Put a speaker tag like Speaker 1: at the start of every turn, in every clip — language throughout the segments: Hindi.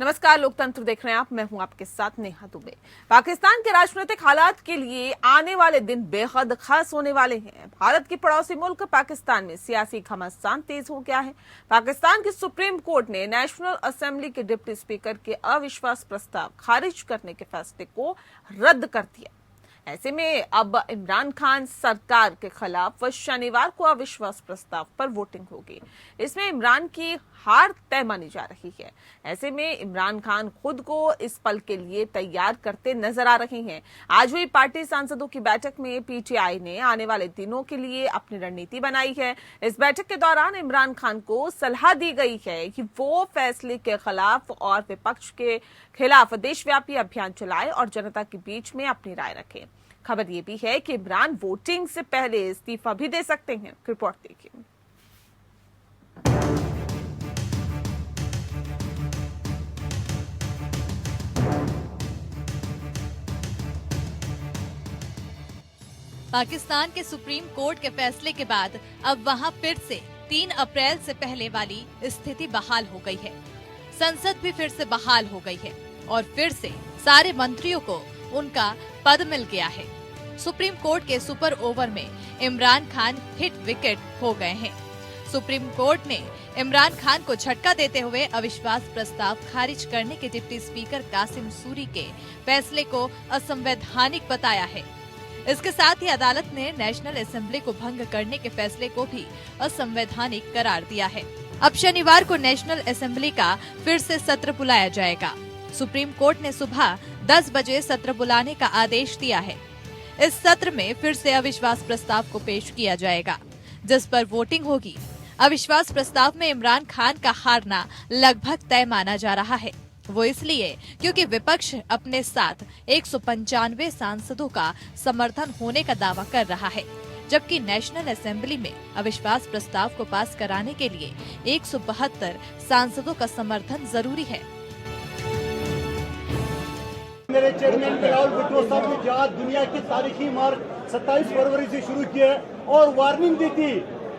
Speaker 1: नमस्कार, लोकतंत्र देख रहे हैं आप। मैं हूं आपके साथ नेहा दुबे। पाकिस्तान के राजनीतिक हालात के लिए आने वाले दिन बेहद खास होने वाले हैं। भारत की पड़ोसी मुल्क पाकिस्तान में सियासी घमासान तेज हो गया है। पाकिस्तान की सुप्रीम कोर्ट ने नेशनल असेंबली के डिप्टी स्पीकर के अविश्वास प्रस्ताव खारिज करने के फैसले को रद्द कर दिया। ऐसे में अब इमरान खान सरकार के खिलाफ शनिवार को अविश्वास प्रस्ताव पर वोटिंग होगी। इसमें इमरान की हार तय मानी जा रही है। ऐसे में इमरान खान खुद को इस पल के लिए तैयार करते नजर आ रहे हैं। आज हुई पार्टी सांसदों की बैठक में पीटीआई ने आने वाले दिनों के लिए अपनी रणनीति बनाई है। इस बैठक के दौरान इमरान खान को सलाह दी गई है कि वो फैसले के खिलाफ और विपक्ष के खिलाफ देशव्यापी अभियान चलाए और जनता के बीच में अपनी राय रखें। खबर यह भी है कि इमरान वोटिंग से पहले इस्तीफा भी दे सकते हैं। रिपोर्ट देखिए।
Speaker 2: पाकिस्तान के सुप्रीम कोर्ट के फैसले के बाद अब वहां फिर से 3 अप्रैल से पहले वाली स्थिति बहाल हो गई है। संसद भी फिर से बहाल हो गई है और फिर से सारे मंत्रियों को उनका पद मिल गया है। सुप्रीम कोर्ट के सुपर ओवर में इमरान खान हिट विकेट हो गए हैं। सुप्रीम कोर्ट ने इमरान खान को झटका देते हुए अविश्वास प्रस्ताव खारिज करने के डिप्टी स्पीकर कासिम सूरी के फैसले को असंवैधानिक बताया है। इसके साथ ही अदालत ने नेशनल असेंबली को भंग करने के फैसले को भी असंवैधानिक करार दिया है। अब शनिवार को नेशनल असेंबली का फिर से सत्र बुलाया जाएगा। सुप्रीम कोर्ट ने सुबह 10 बजे सत्र बुलाने का आदेश दिया है। इस सत्र में फिर से अविश्वास प्रस्ताव को पेश किया जाएगा, जिस पर वोटिंग होगी। अविश्वास प्रस्ताव में इमरान खान का हारना लगभग तय माना जा रहा है। वो इसलिए क्योंकि विपक्ष अपने साथ 195 सांसदों का समर्थन होने का दावा कर रहा है, जबकि नेशनल असेंबली में अविश्वास प्रस्ताव को पास कराने के लिए 172 सांसदों का समर्थन जरूरी है।
Speaker 3: मेरे चेयरमैन बिलावल भुट्टो साहब ने जहां दुनिया की तारीखी मार्च 27 फरवरी से शुरू की है और वार्निंग दी थी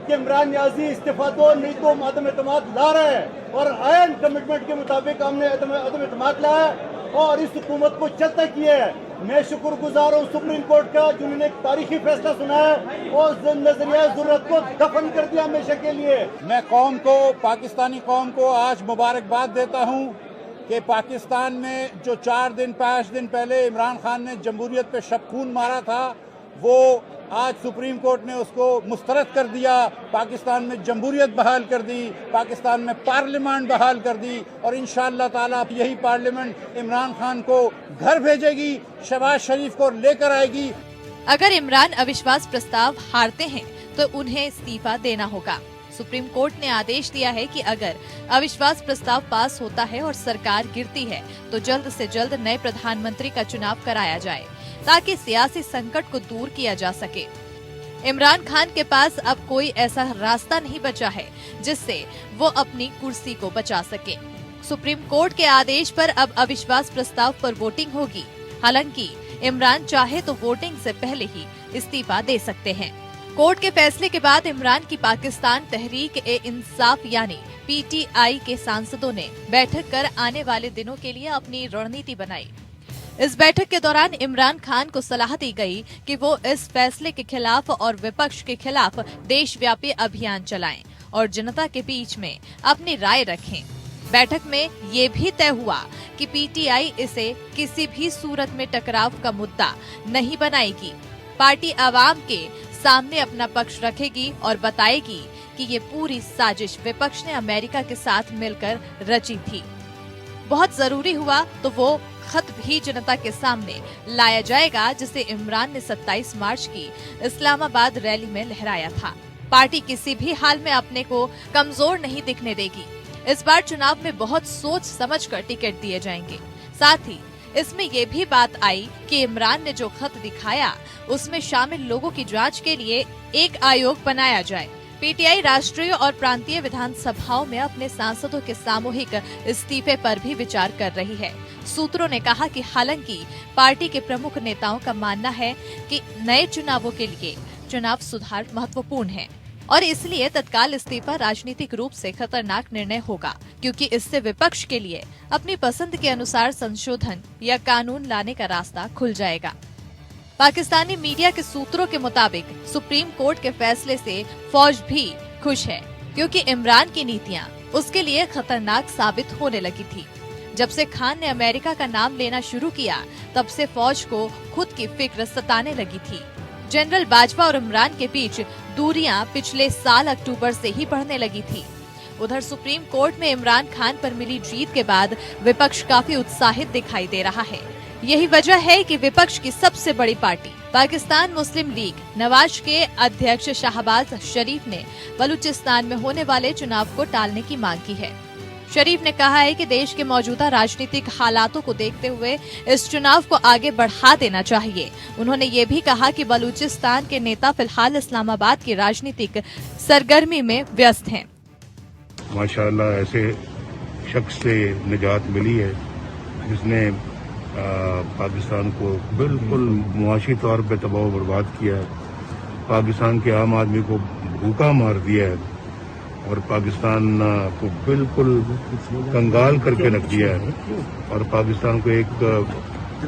Speaker 3: कि इमरान नियाजी इस्तीफा दो, नहीं तो हम अदम एतमाद ला रहे हैं, और आयन कमिटमेंट के मुताबिक हमने अदम एतमाद लाया और इस हुकूमत को चलता किया है। मैं शुक्रगुजार हूँ सुप्रीम कोर्ट का, जिन्होंने एक तारीखी फैसला सुनाया और नजरिया जरूरत को दफन कर दिया हमेशा के लिए।
Speaker 4: मैं कौम को, पाकिस्तानी कौम को आज मुबारकबाद देता हूँ कि पाकिस्तान में जो 5 दिन पहले इमरान खान ने जमहूरियत पे शबखून मारा था, वो आज सुप्रीम कोर्ट ने उसको मुस्तरद कर दिया। पाकिस्तान में जमहूरियत बहाल कर दी, पाकिस्तान में पार्लियामेंट बहाल कर दी और इंशाअल्लाह ताला यही पार्लियामेंट इमरान खान को घर भेजेगी, शहबाज शरीफ को लेकर आएगी।
Speaker 2: अगर इमरान अविश्वास प्रस्ताव हारते हैं तो उन्हें इस्तीफा देना होगा। सुप्रीम कोर्ट ने आदेश दिया है कि अगर अविश्वास प्रस्ताव पास होता है और सरकार गिरती है तो जल्द से जल्द नए प्रधानमंत्री का चुनाव कराया जाए, ताकि सियासी संकट को दूर किया जा सके। इमरान खान के पास अब कोई ऐसा रास्ता नहीं बचा है जिससे वो अपनी कुर्सी को बचा सके। सुप्रीम कोर्ट के आदेश पर अब अविश्वास प्रस्ताव पर वोटिंग होगी। हालांकि इमरान चाहे तो वोटिंग से पहले ही इस्तीफा दे सकते हैं। कोर्ट के फैसले के बाद इमरान की पाकिस्तान तहरीक-ए-इंसाफ यानी पीटीआई के सांसदों ने बैठक कर आने वाले दिनों के लिए अपनी रणनीति बनाई। इस बैठक के दौरान इमरान खान को सलाह दी गई कि वो इस फैसले के खिलाफ और विपक्ष के खिलाफ देशव्यापी अभियान चलाएं और जनता के बीच में अपनी राय रखें। बैठक में ये भी तय हुआ कि पीटीआई इसे किसी भी सूरत में टकराव का मुद्दा नहीं बनाएगी। पार्टी आवाम के सामने अपना पक्ष रखेगी और बताएगी कि ये पूरी साजिश विपक्ष ने अमेरिका के साथ मिलकर रची थी। बहुत जरूरी हुआ तो वो खत भी जनता के सामने लाया जाएगा, जिसे इमरान ने 27 मार्च की इस्लामाबाद रैली में लहराया था। पार्टी किसी भी हाल में अपने को कमजोर नहीं दिखने देगी। इस बार चुनाव में बहुत सोच समझकर टिकट दिए जाएंगे। साथ ही इसमें ये भी बात आई कि इमरान ने जो खत दिखाया उसमें शामिल लोगों की जांच के लिए एक आयोग बनाया जाए। पीटीआई राष्ट्रीय और प्रांतीय विधानसभाओं में अपने सांसदों के सामूहिक इस्तीफे पर भी विचार कर रही है। सूत्रों ने कहा कि हालांकि पार्टी के प्रमुख नेताओं का मानना है कि नए चुनावों के लिए चुनाव सुधार महत्वपूर्ण है, और इसलिए तत्काल इस्तीफा राजनीतिक रूप से खतरनाक निर्णय होगा, क्योंकि इससे विपक्ष के लिए अपनी पसंद के अनुसार संशोधन या कानून लाने का रास्ता खुल जाएगा। पाकिस्तानी मीडिया के सूत्रों के मुताबिक सुप्रीम कोर्ट के फैसले से फौज भी खुश है, क्योंकि इमरान की नीतियां उसके लिए खतरनाक साबित होने लगी थी। जब से खान ने अमेरिका का नाम लेना शुरू किया, तब से फौज को खुद की फिक्र सताने लगी थी। जनरल बाजवा और इमरान के बीच दूरियां पिछले साल अक्टूबर से ही बढ़ने लगी थी। उधर सुप्रीम कोर्ट में इमरान खान पर मिली जीत के बाद विपक्ष काफी उत्साहित दिखाई दे रहा है। यही वजह है कि विपक्ष की सबसे बड़ी पार्टी पाकिस्तान मुस्लिम लीग नवाज के अध्यक्ष शहबाज शरीफ ने बलूचिस्तान में होने वाले चुनाव को टालने की मांग की है। शरीफ ने कहा है कि देश के मौजूदा राजनीतिक हालातों को देखते हुए इस चुनाव को आगे बढ़ा देना चाहिए। उन्होंने ये भी कहा कि बलूचिस्तान के नेता फिलहाल इस्लामाबाद की राजनीतिक सरगर्मी में व्यस्त हैं।
Speaker 5: माशाअल्लाह ऐसे शख्स से निजात मिली है जिसने पाकिस्तान को बिल्कुल मुआशी तौर पे तबाह बर्बाद किया है, पाकिस्तान के आम आदमी को भूखा मार दिया है और पाकिस्तान को बिल्कुल कंगाल करके रख दिया है और पाकिस्तान को एक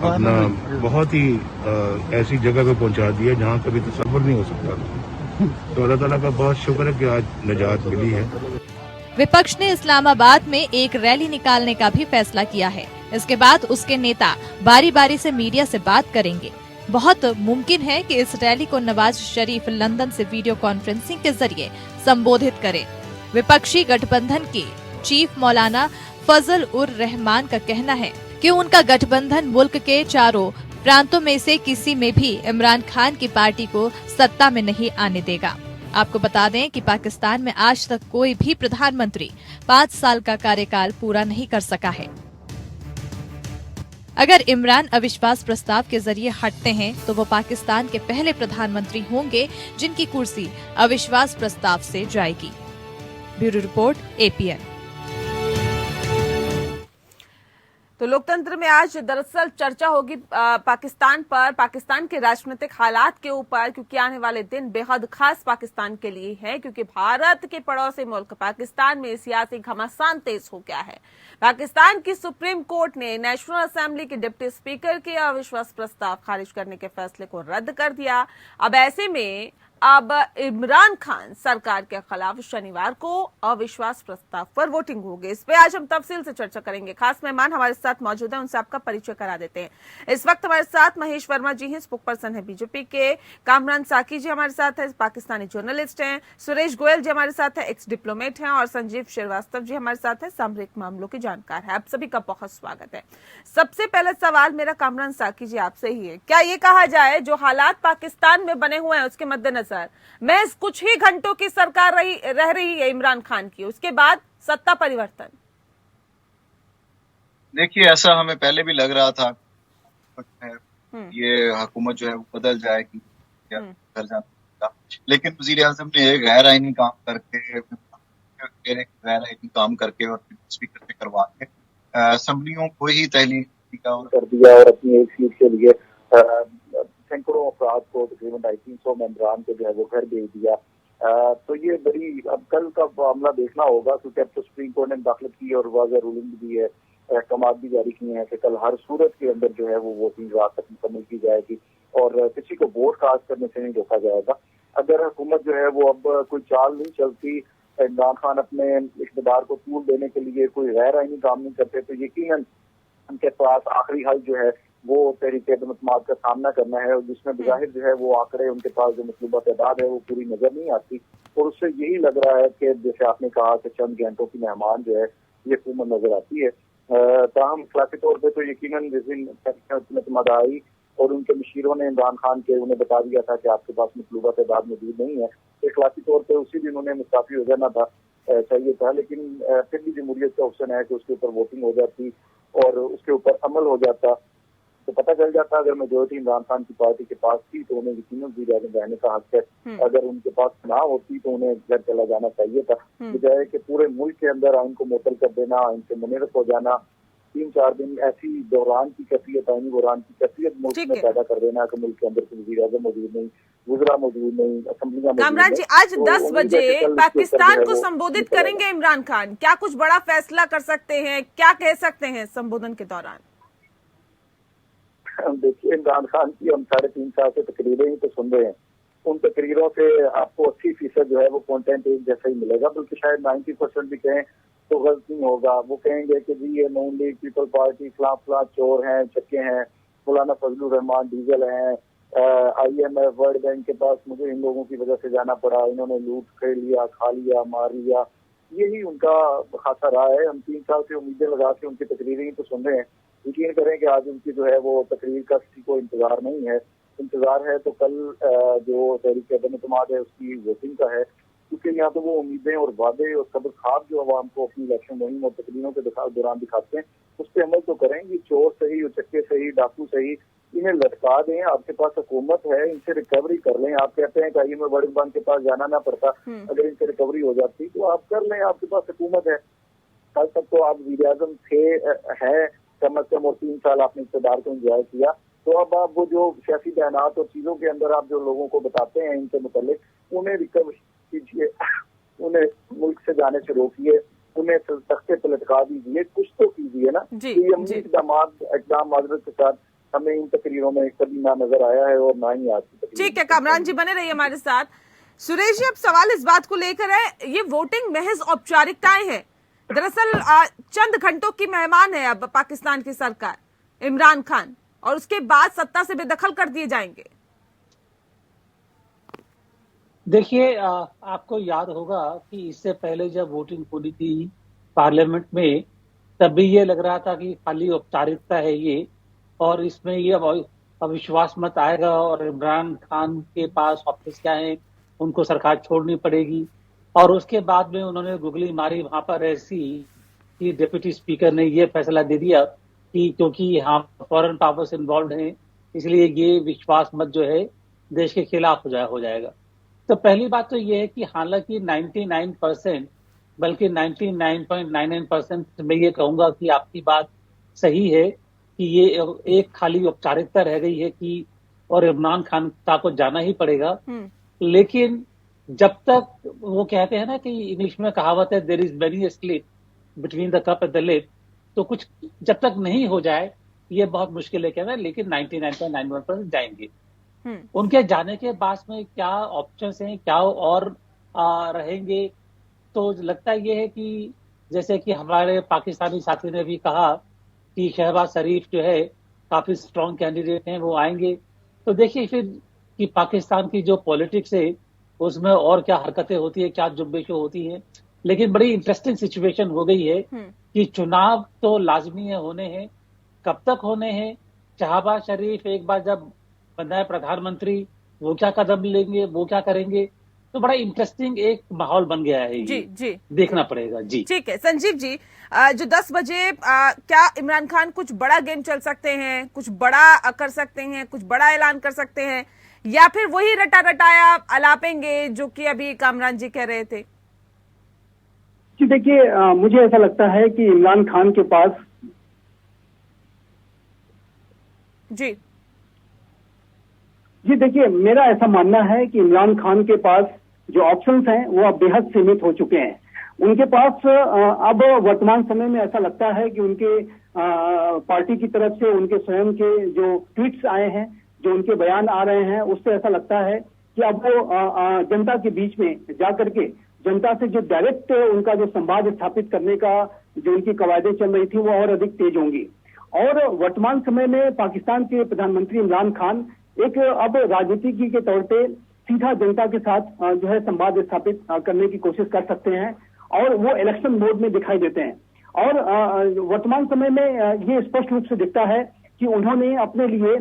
Speaker 5: अपना बहुत ही ऐसी जगह पे पहुंचा दिया जहां कभी तसव्वुर नहीं हो सकता। तो अल्लाह ताला का बहुत शुक्र है कि आज निजात मिली है।
Speaker 2: विपक्ष ने इस्लामाबाद में एक रैली निकालने का भी फैसला किया है। इसके बाद उसके नेता बारी बारी से मीडिया से बात करेंगे। बहुत मुमकिन है कि इस रैली को नवाज शरीफ लंदन से वीडियो कॉन्फ्रेंसिंग के जरिए संबोधित करें। विपक्षी गठबंधन के चीफ मौलाना फजल उर रहमान का कहना है कि उनका गठबंधन मुल्क के चारों प्रांतों में से किसी में भी इमरान खान की पार्टी को सत्ता में नहीं आने देगा। आपको बता दें कि पाकिस्तान में आज तक कोई भी प्रधानमंत्री 5 साल का कार्यकाल पूरा नहीं कर सका है। अगर इमरान अविश्वास प्रस्ताव के जरिए हटते हैं तो वो पाकिस्तान के पहले प्रधानमंत्री होंगे जिनकी कुर्सी अविश्वास प्रस्ताव से जाएगी। Bureau report, APN।
Speaker 1: तो लोकतंत्र में आज दरअसल चर्चा होगी पाकिस्तान पर, पाकिस्तान के राजनीतिक हालात के ऊपर, क्योंकि आने वाले दिन बेहद खास पाकिस्तान के लिए है, क्योंकि भारत के पड़ोसी मुल्क पाकिस्तान में सियासी घमासान तेज हो गया है। पाकिस्तान की सुप्रीम कोर्ट ने नेशनल असेंबली के डिप्टी स्पीकर के अविश्वास प्रस्ताव खारिज करने के फैसले को रद्द कर दिया। अब ऐसे में अब इमरान खान सरकार के खिलाफ शनिवार को अविश्वास प्रस्ताव पर वोटिंग होगी। इस पे आज हम तफसील से चर्चा करेंगे। खास मेहमान हमारे साथ मौजूद हैं, उनसे आपका परिचय करा देते हैं। इस वक्त हमारे साथ महेश वर्मा जी हैं, स्पोक पर्सन है बीजेपी के। कामरान साकी जी हमारे साथ है, पाकिस्तानी जर्नलिस्ट हैं। सुरेश गोयल जी हमारे साथ है, एक्स डिप्लोमेट हैं। और संजीव श्रीवास्तव जी हमारे साथ है, सामरिक मामलों के जानकार है। आप सभी का बहुत स्वागत है। सबसे पहला सवाल मेरा कामरान साकी जी आपसे ही है, क्या ये कहा जाए जो हालात पाकिस्तान में बने हुए हैं उसके मद्देनजर महज कुछ ही घंटों की सरकार रह रही है इमरान खान की, उसके बाद सत्ता परिवर्तन?
Speaker 6: देखिए, ऐसा हमें पहले भी लग रहा था ये हुकूमत जो है वो बदल जाएगी या कर जाएगा, लेकिन वजीर आजम ने एक गैर आईनी काम करके और स्पीकर से करवा के असेंबलियों को ही तहलील कर दिया और अपनी एक सीट के लिए सैकड़ों अफराद को तकरीबन 250 मेंबरान को जो है वो घर भेज दिया। तो ये बड़ी, अब कल का मामला देखना होगा, क्योंकि अब तो सुप्रीम कोर्ट ने दाखिल की और वाज़ेह रूलिंग भी है, अहकाम भी जारी किए हैं कि कल हर सूरत के अंदर जो है वो वोटिंग रात तक मुकम्मल की जाएगी और किसी को वोट कास्ट करने से नहीं रोका जाएगा। अगर हुकूमत जो है वो अब कोई चाल नहीं चलती, इमरान खान अपने इक़्तिदार को तूल देने के लिए कोई गैर आईनी काम नहीं करते, तो यकीनन उनके पास आखिरी हल जो है वो तहरीक एतमाद का सामना करना है, और जिसमें बज़ाहिर जो है वो आंकड़े उनके पास जो मतलूबा तादाद है वो पूरी नजर नहीं आती, और उससे यही लग रहा है कि जैसे आपने कहा कि चंद घंटों की मेहमान जो है ये हुकूमत नजर आती है। ताहम इखलाकी तौर पर तो यकीनन जिस दिन एतमाद आई और उनके मशीरों ने इमरान खान के उन्हें बता दिया था कि आपके पास मतलूबा तादाद मौजूद नहीं है, इखलाकी तौर पर उसी दिन उन्हें मुस्ताफी हो जाना था, चाहिए था, लेकिन फिर भी जमहूरियत का ऑप्शन है कि उसके ऊपर वोटिंग हो जाती और उसके ऊपर अमल हो जाता, तो पता चल जाता अगर मेजोरिटी इमरान खान की पार्टी के पास थी तो उन्हें यकीनन भी रहने का हक है। अगर उनके पास ना होती तो उन्हें घर चला जाना चाहिए था, बजाय कि पूरे मुल्क के अंदर आइन को मुअत्तल कर देना, आइन से मुनहरफ हो जाना, 3-4 दिन ऐसी बहरान की कैफियत, आइनी बहरान की कैफियत मुल्क में पैदा कर देना कि मुल्क के अंदर कोई वज़ीर आज़म मौजूद नहीं, वुज़रा मौजूद नहीं, असेंबलियां मौजूद
Speaker 1: कामरान जी,
Speaker 6: नहीं।
Speaker 1: आज
Speaker 6: तो
Speaker 1: 10
Speaker 6: उम्मीद है
Speaker 1: बजे
Speaker 6: कि कल
Speaker 1: पाकिस्तान
Speaker 6: जो
Speaker 1: को
Speaker 6: है वो
Speaker 1: संबोधित
Speaker 6: निकल
Speaker 1: करेंगे इमरान खान, क्या कुछ बड़ा फैसला कर सकते हैं, क्या कह सकते हैं संबोधन के दौरान?
Speaker 6: देखिए, इमरान खान की हम 3.5 साल से तकरीरें ही तो सुन रहे हैं। उन तकरीरों से आपको 80% जो है वो कंटेंट एक जैसा ही मिलेगा, बल्कि शायद 90% भी कहें तो गलत नहीं होगा। वो कहेंगे कि जी ये नून लीग पीपल पार्टी फला चोर हैं, चक्के हैं, मौलाना फजलुर रहमान डीजल हैं, IMF वर्ल्ड बैंक के पास मुझे इन लोगों की वजह से जाना पड़ा, इन्होंने लूट कर लिया, खा लिया, मार लिया। यही उनका खासा रहा है। हम 3 साल से उम्मीदें लगा के उनकी तकरीरें ही तो सुन रहे हैं। यकीन करें कि आज उनकी जो है वो तकरीर का किसी को इंतजार नहीं है। इंतजार है तो कल जो तहरीक अदम-ए-इत्तेमाद है उसकी वोटिंग का है, क्योंकि यहाँ तो वो उम्मीदें और वादे और सब्र ख्वाब जो अवाम को अपनी इलेक्शन मुहिम और तकरीरों के दौरान दिखाते हैं, उस पर अमल तो करेंगे। चोर सही, उचक्के सही, डाकू सही, इन्हें लटका दें। आपके पास हुकूमत है, इनसे रिकवरी कर लें। आप कहते हैं कि IMF वर्ल्ड बैंक के पास जाना ना पड़ता, अगर इनसे रिकवरी हो जाती तो आप कर लें, आपके पास हुकूमत है। कल तक तो आप वज़ीर-ए-आज़म थे, है कम अज कम, और 3 साल आपने इक़्तिदार को एंजॉय किया। तो अब आप वो जो सियासी बयानात और चीजों के अंदर आप जो लोगों को बताते हैं इनके मुतालिक, उन्हें रिकवर कीजिए, उन्हें मुल्क से जाने से रोकिए, उन्हें तख्ते पे लटका दीजिए, कुछ तो कीजिए ना। ये अमली इक़दाम माजरत के साथ हमें इन तकरीरों में कभी ना नजर आया है और ना ही आज की तकरीर।
Speaker 1: ठीक है कामरान जी, बने रहिए हमारे साथ। सुरेश जी, अब सवाल इस बात को लेकर है, ये वोटिंग महज औपचारिकताएं हैं। दरअसल चंद घंटों की मेहमान है अब पाकिस्तान की सरकार, इमरान खान, और उसके बाद सत्ता से बेदखल कर दिए जाएंगे।
Speaker 7: देखिए, आपको याद होगा कि इससे पहले जब वोटिंग हुई थी पार्लियामेंट में, तब भी ये लग रहा था कि खाली औपचारिकता है ये, और इसमें ये अविश्वास मत आएगा और इमरान खान के पास ऑप्शंस क्या है, उनको सरकार छोड़नी पड़ेगी। और उसके बाद में उन्होंने गुगली मारी वहां पर ऐसी कि डिप्टी स्पीकर ने ये फैसला दे दिया कि क्योंकि यहाँ फॉरेन पावर्स इन्वॉल्व हैं, इसलिए ये विश्वास मत जो है देश के खिलाफ हो जाएगा। तो पहली बात तो ये है कि हालांकि 99% बल्कि 99.99% मैं ये कहूंगा कि आपकी बात सही है कि ये एक खाली औपचारिकता रह गई है कि और इमरान खान को जाना ही पड़ेगा। लेकिन जब तक वो कहते हैं ना कि इंग्लिश में कहावत है, there is many slip between the cup and the lip, तो कुछ जब तक नहीं हो जाए ये बहुत मुश्किल है कहना, लेकिन 99.91% जाएंगे। उनके जाने के बाद में क्या ऑप्शंस हैं, क्या और रहेंगे, तो लगता ये है कि जैसे कि हमारे पाकिस्तानी साथी ने भी कहा कि शहबाज शरीफ जो है काफी स्ट्रॉन्ग कैंडिडेट हैं, वो आएंगे। तो देखिए फिर कि पाकिस्तान की जो पॉलिटिक्स है उसमें और क्या हरकतें होती है, क्या जुम्बिशें होती हैं। लेकिन बड़ी इंटरेस्टिंग सिचुएशन हो गई है कि चुनाव तो लाजमी है, होने हैं। कब तक होने हैं, शहबाज शरीफ एक बार जब बना प्रधानमंत्री, वो क्या कदम लेंगे, वो क्या करेंगे, तो बड़ा इंटरेस्टिंग एक माहौल बन गया है। जी देखना पड़ेगा। जी ठीक
Speaker 1: है। संजीव जी, जो 10 बजे क्या इमरान खान कुछ बड़ा गेम चल सकते हैं, कुछ बड़ा कर सकते हैं, कुछ बड़ा ऐलान कर सकते हैं, या फिर वही रटा रटाया अलापेंगे जो कि अभी कामरान जी कह रहे थे?
Speaker 3: जी देखिए, मुझे ऐसा लगता है कि इमरान खान के पास जी देखिए, मेरा ऐसा मानना है कि इमरान खान के पास जो ऑप्शंस हैं वो अब बेहद सीमित हो चुके हैं। उनके पास अब वर्तमान समय में ऐसा लगता है कि उनके पार्टी की तरफ से उनके स्वयं के जो ट्वीट्स आए हैं, जो उनके बयान आ रहे हैं, उससे ऐसा लगता है कि अब वो जनता के बीच में जाकर के जनता से जो डायरेक्ट उनका जो संवाद स्थापित करने का जो उनकी कवायदें चल रही थी वो और अधिक तेज होंगी। और वर्तमान समय में पाकिस्तान के प्रधानमंत्री इमरान खान एक अब राजनीति के तौर पे सीधा जनता के साथ जो है संवाद स्थापित करने की कोशिश कर सकते हैं, और वो इलेक्शन मोड में दिखाई देते हैं। और वर्तमान समय में ये स्पष्ट रूप से दिखता है कि उन्होंने अपने लिए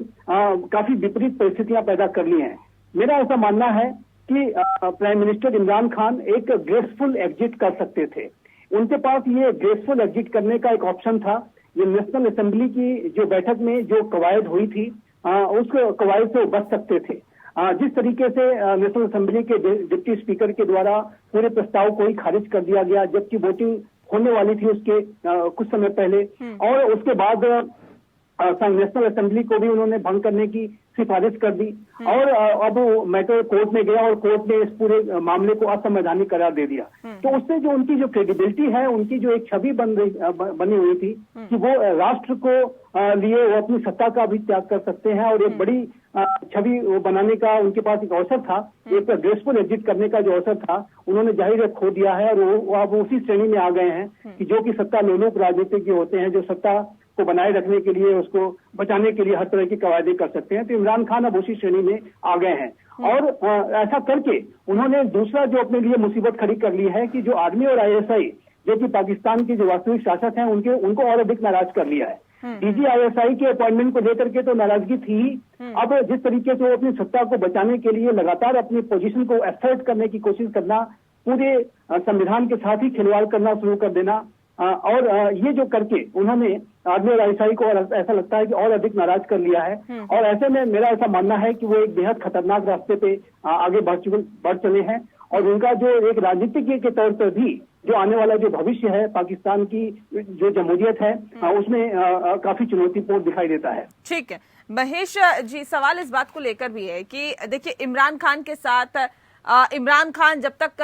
Speaker 3: काफी विपरीत परिस्थितियां पैदा कर ली हैं। मेरा ऐसा मानना है कि प्राइम मिनिस्टर इमरान खान एक ग्रेसफुल एग्जिट कर सकते थे। उनके पास ये ग्रेसफुल एग्जिट करने का एक ऑप्शन था। ये नेशनल असेंबली की जो बैठक में जो कवायद हुई थी, उस कवायद से वो बच सकते थे। जिस तरीके से नेशनल असेंबली के डिप्टी स्पीकर के द्वारा पूरे प्रस्ताव को ही खारिज कर दिया गया, जबकि वोटिंग होने वाली थी उसके कुछ समय पहले, और उसके बाद
Speaker 8: नेशनल असेंबली को भी उन्होंने भंग करने की सिफारिश कर दी और अब मैटर कोर्ट में गया और कोर्ट ने इस पूरे मामले को असंवैधानिक करार दे दिया। तो उससे जो उनकी जो क्रेडिबिलिटी है, उनकी जो एक छवि बनी हुई थी कि वो राष्ट्र को लिए वो अपनी सत्ता का भी त्याग कर सकते हैं और एक बड़ी छवि वो बनाने का उनके पास एक अवसर था, एक ग्रेसफुल एग्जिट करने का जो अवसर था, उन्होंने जाहिर है खो दिया है। और वो अब उसी श्रेणी में आ गए हैं कि जो कि सत्ता लोलुप राजनीति के होते हैं, जो सत्ता को बनाए रखने के लिए, उसको बचाने के लिए हर तरह की कवायदे कर सकते हैं। तो इमरान खान अब उसी श्रेणी में आ गए हैं और ऐसा करके उन्होंने दूसरा जो अपने लिए मुसीबत खड़ी कर ली है कि जो आर्मी और ISI जो कि पाकिस्तान के जो वास्तविक शासक हैं उनको और अधिक नाराज कर लिया है। DG ISI के अपॉइंटमेंट को लेकर के तो नाराजगी थी ही, अब जिस तरीके से वो अपनी सत्ता को बचाने के लिए लगातार अपनी पोजीशन को एसर्ट करने की कोशिश करना, पूरे संविधान के साथ ही खिलवाड़ करना शुरू कर देना, और ये जो करके उन्होंने आर्मी और ISI को ऐसा लगता है कि और अधिक नाराज कर लिया है। और ऐसे में मेरा ऐसा मानना है कि वो एक बेहद खतरनाक रास्ते पे आगे बढ़ चले हैं और उनका जो एक राजनीतिज्ञ के तौर पर भी जो आने वाला जो भविष्य है पाकिस्तान की जो जमहूरियत है उसमें काफी चुनौतीपूर्ण दिखाई देता है।
Speaker 1: ठीक है महेश जी, सवाल इस बात को लेकर भी है कि देखिए इमरान खान के साथ इमरान खान जब तक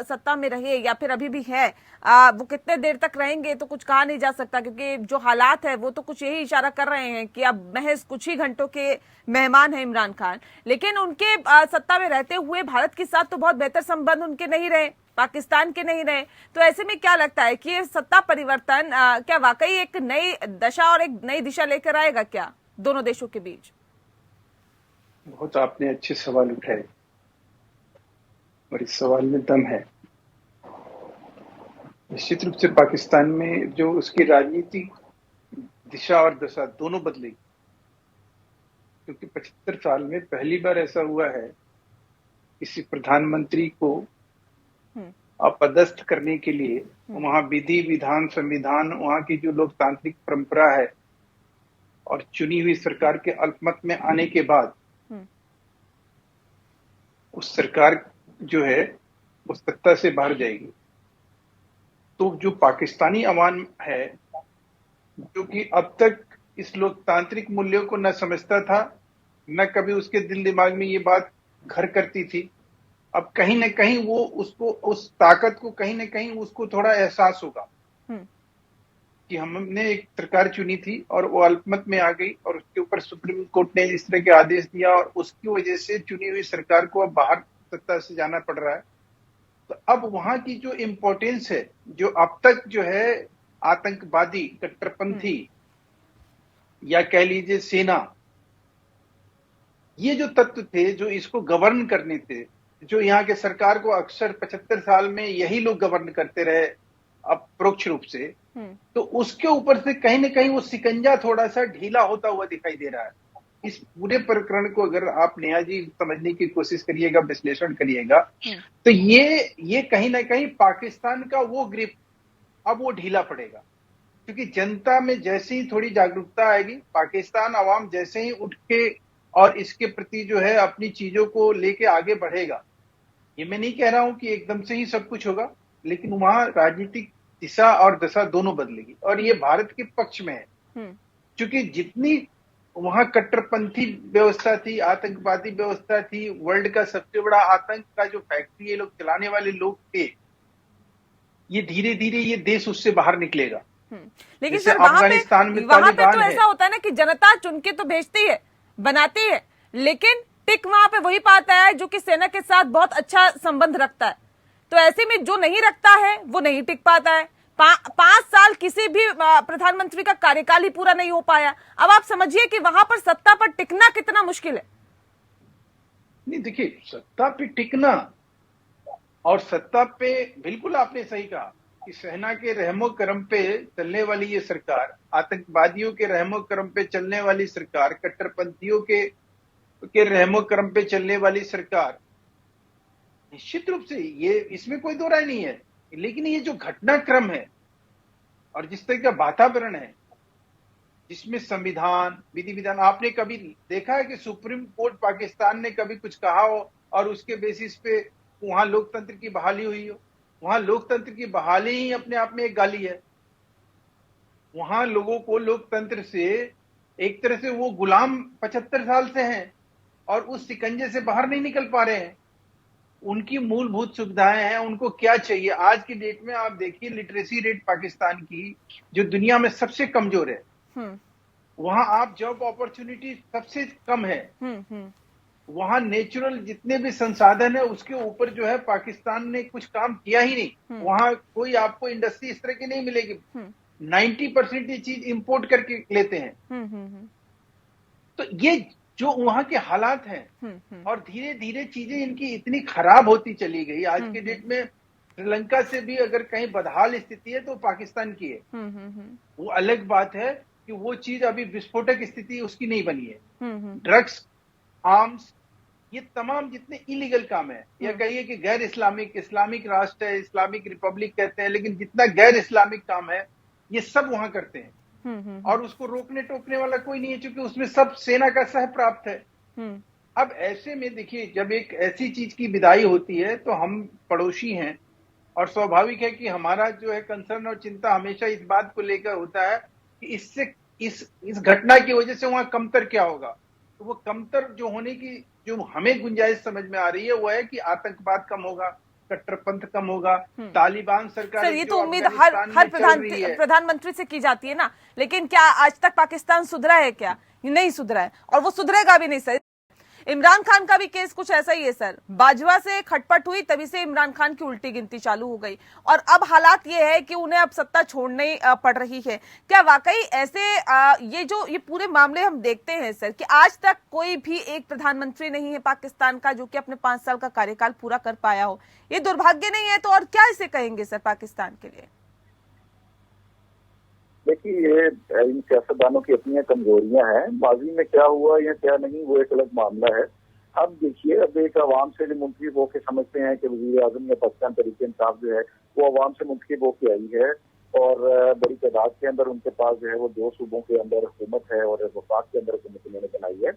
Speaker 1: सत्ता में रहे या फिर अभी भी है, वो कितने देर तक रहेंगे तो कुछ कहा नहीं जा सकता, क्योंकि जो हालात है वो तो कुछ यही इशारा कर रहे हैं कि अब महज कुछ ही घंटों के मेहमान हैं इमरान खान। लेकिन उनके सत्ता में रहते हुए भारत के साथ तो बहुत बेहतर संबंध उनके नहीं रहे, पाकिस्तान के नहीं रहे। तो ऐसे में क्या लगता है कि ये सत्ता परिवर्तन क्या वाकई एक नई दशा और एक नई दिशा लेकर आएगा क्या दोनों देशों के बीच?
Speaker 9: बहुत आपने अच्छे सवाल उठाए और इस सवाल में दम है। निश्चित रूप से पाकिस्तान में जो उसकी राजनीतिक दिशा और दशा दोनों बदलेगी, क्योंकि 75 साल में पहली बार ऐसा हुआ है किसी प्रधानमंत्री को अपदस्थ करने के लिए वहां विधि विधान संविधान, वहां की जो लोकतांत्रिक परंपरा है और चुनी हुई सरकार के अल्पमत में आने के बाद उस सरकार जो है वो सत्ता से बाहर जाएगी। तो जो पाकिस्तानी अवाम है, जो कि अब तक इस लोकतांत्रिक मूल्यों को न समझता था, न कभी उसके दिल दिमाग में ये बात घर करती थी, अब कहीं न कहीं वो उसको उस ताकत को कहीं न कहीं उसको थोड़ा एहसास होगा कि हमने एक सरकार चुनी थी और वो अल्पमत में आ गई और उसके ऊपर सुप्रीम कोर्ट ने इस तरह के आदेश दिया और उसकी वजह से चुनी हुई सरकार को अब बाहर सत्ता से जाना पड़ रहा है। तो अब वहां की जो इम्पोर्टेंस है, जो अब तक जो है आतंकवादी कट्टरपंथी या कह लीजिए सेना, ये जो तत्व थे जो इसको गवर्न करने थे, जो यहाँ के सरकार को अक्सर 75 साल में यही लोग गवर्न करते रहे अप्रोक्ष रूप से, तो उसके ऊपर से कहीं ना कहीं वो सिकंजा थोड़ा सा ढीला होता हुआ दिखाई दे रहा है। इस पूरे प्रकरण को अगर आप नेहा जी समझने की कोशिश करिएगा, विश्लेषण करिएगा, तो ये कहीं ना कहीं पाकिस्तान का वो ग्रिप अब वो ढीला पड़ेगा, क्योंकि जनता में जैसे ही थोड़ी जागरूकता आएगी, पाकिस्तान अवाम जैसे ही उठ के और इसके प्रति जो है अपनी चीजों को लेके आगे बढ़ेगा। ये मैं नहीं कह रहा हूं कि एकदम से ही सब कुछ होगा, लेकिन वहां राजनीतिक दिशा और दशा दोनों बदलेगी और ये भारत के पक्ष में है, क्योंकि जितनी वहां कट्टरपंथी व्यवस्था थी, आतंकवादी व्यवस्था थी, वर्ल्ड का सबसे बड़ा आतंक का जो फैक्ट्री ये लोग चलाने वाले लोग थे, ये धीरे धीरे ये देश उससे बाहर निकलेगा।
Speaker 1: लेकिन सर वहां पे तो ऐसा होता है ना कि जनता चुन के तो भेजती है, बनाती है, लेकिन टिक वहां पे वही पाता है जो कि सेना के साथ बहुत अच्छा संबंध रखता है। तो ऐसे में जो नहीं रखता है वो नहीं टिक पाता है। 5 साल किसी भी प्रधानमंत्री का कार्यकाल ही पूरा नहीं हो पाया। अब आप समझिए कि वहां पर सत्ता पर टिकना कितना मुश्किल है।
Speaker 9: नहीं देखिए, सत्ता पे टिकना और सत्ता पे बिल्कुल आपने सही कहा कि सेना के रहमो करम पे चलने वाली ये सरकार, आतंकवादियों के रहमो करम पे चलने वाली सरकार, कट्टरपंथियों के रहमो करम पे चलने वाली सरकार, निश्चित रूप से ये इसमें कोई दो राय नहीं है। लेकिन ये जो घटनाक्रम है और जिस तरह का वातावरण है जिसमें संविधान विधि विधान, आपने कभी देखा है कि सुप्रीम कोर्ट पाकिस्तान ने कभी कुछ कहा हो और उसके बेसिस पे वहां लोकतंत्र की बहाली हुई हो? वहां लोकतंत्र की बहाली ही अपने आप में एक गाली है। वहां लोगों को लोकतंत्र से एक तरह से वो गुलाम 75 साल से हैं और उस शिकंजे से बाहर नहीं निकल पा रहे हैं। उनकी मूलभूत सुविधाएं हैं, उनको क्या चाहिए? आज की डेट में आप देखिए लिटरेसी रेट पाकिस्तान की जो दुनिया में सबसे कमजोर है, वहां आप जॉब अपॉर्चुनिटी सबसे कम है, वहां नेचुरल जितने भी संसाधन है उसके ऊपर जो है पाकिस्तान ने कुछ काम किया ही नहीं। वहां कोई आपको इंडस्ट्री इस तरह की नहीं मिलेगी। 90% ये चीज इंपोर्ट करके लेते हैं। तो ये जो वहां के हालात हैं और धीरे धीरे चीजें इनकी इतनी खराब होती चली गई। आज के डेट में श्रीलंका से भी अगर कहीं बदहाल स्थिति है तो पाकिस्तान की है। वो अलग बात है कि वो चीज अभी विस्फोटक स्थिति उसकी नहीं बनी है। ड्रग्स, आर्म्स, ये तमाम जितने इलीगल काम है, या कहिए कि गैर इस्लामिक राष्ट्र है, इस्लामिक रिपब्लिक कहते हैं, लेकिन जितना गैर इस्लामिक काम है ये सब वहां करते हैं। और उसको रोकने टोकने वाला कोई नहीं है, क्योंकि उसमें सब सेना का सह प्राप्त है। अब ऐसे में देखिए, जब एक ऐसी चीज की विदाई होती है तो हम पड़ोसी हैं और स्वाभाविक है कि हमारा जो है कंसर्न और चिंता हमेशा इस बात को लेकर होता है कि इससे इस घटना की वजह से वहां कमतर क्या होगा। तो वो कमतर जो होने की जो हमें गुंजाइश समझ में आ रही है वो है कि आतंकवाद कम होगा, कट्टरपंथ कम होगा, तालिबान सरकार।
Speaker 1: सर, ये तो उम्मीद हर प्रधानमंत्री से की जाती है ना, लेकिन क्या आज तक पाकिस्तान सुधरा है? क्या नहीं सुधरा है, और वो सुधरेगा भी नहीं सर। इमरान खान का भी केस कुछ ऐसा ही है सर। बाजवा से खटपट हुई, तभी से इमरान खान की उल्टी गिनती चालू हो गई, और अब हालात ये है कि उन्हें अब सत्ता छोड़नी पड़ रही है। क्या वाकई ऐसे ये पूरे मामले हम देखते हैं सर कि आज तक कोई भी एक प्रधानमंत्री नहीं है पाकिस्तान का जो कि अपने 5 साल का कार्यकाल पूरा कर पाया हो? ये दुर्भाग्य नहीं है तो और क्या इसे कहेंगे सर पाकिस्तान के लिए?
Speaker 6: देखिए, ये इन सियासतदानों की अपनी कमजोरियां हैं। माजी में क्या हुआ या क्या नहीं वो एक अलग मामला है। अब देखिए, अब एक अवाम से जो मुंतखब होकर समझते हैं कि वजीर आजम या पाकिस्तान तहरीक इंसाफ जो है वो अवाम से मुंतखब होकर आई है, और बड़ी तादाद के अंदर उनके पास जो है वो 2 सूबों के अंदर हुकूमत है और वफाक के अंदर हुकूमत उन्होंने बनाई है।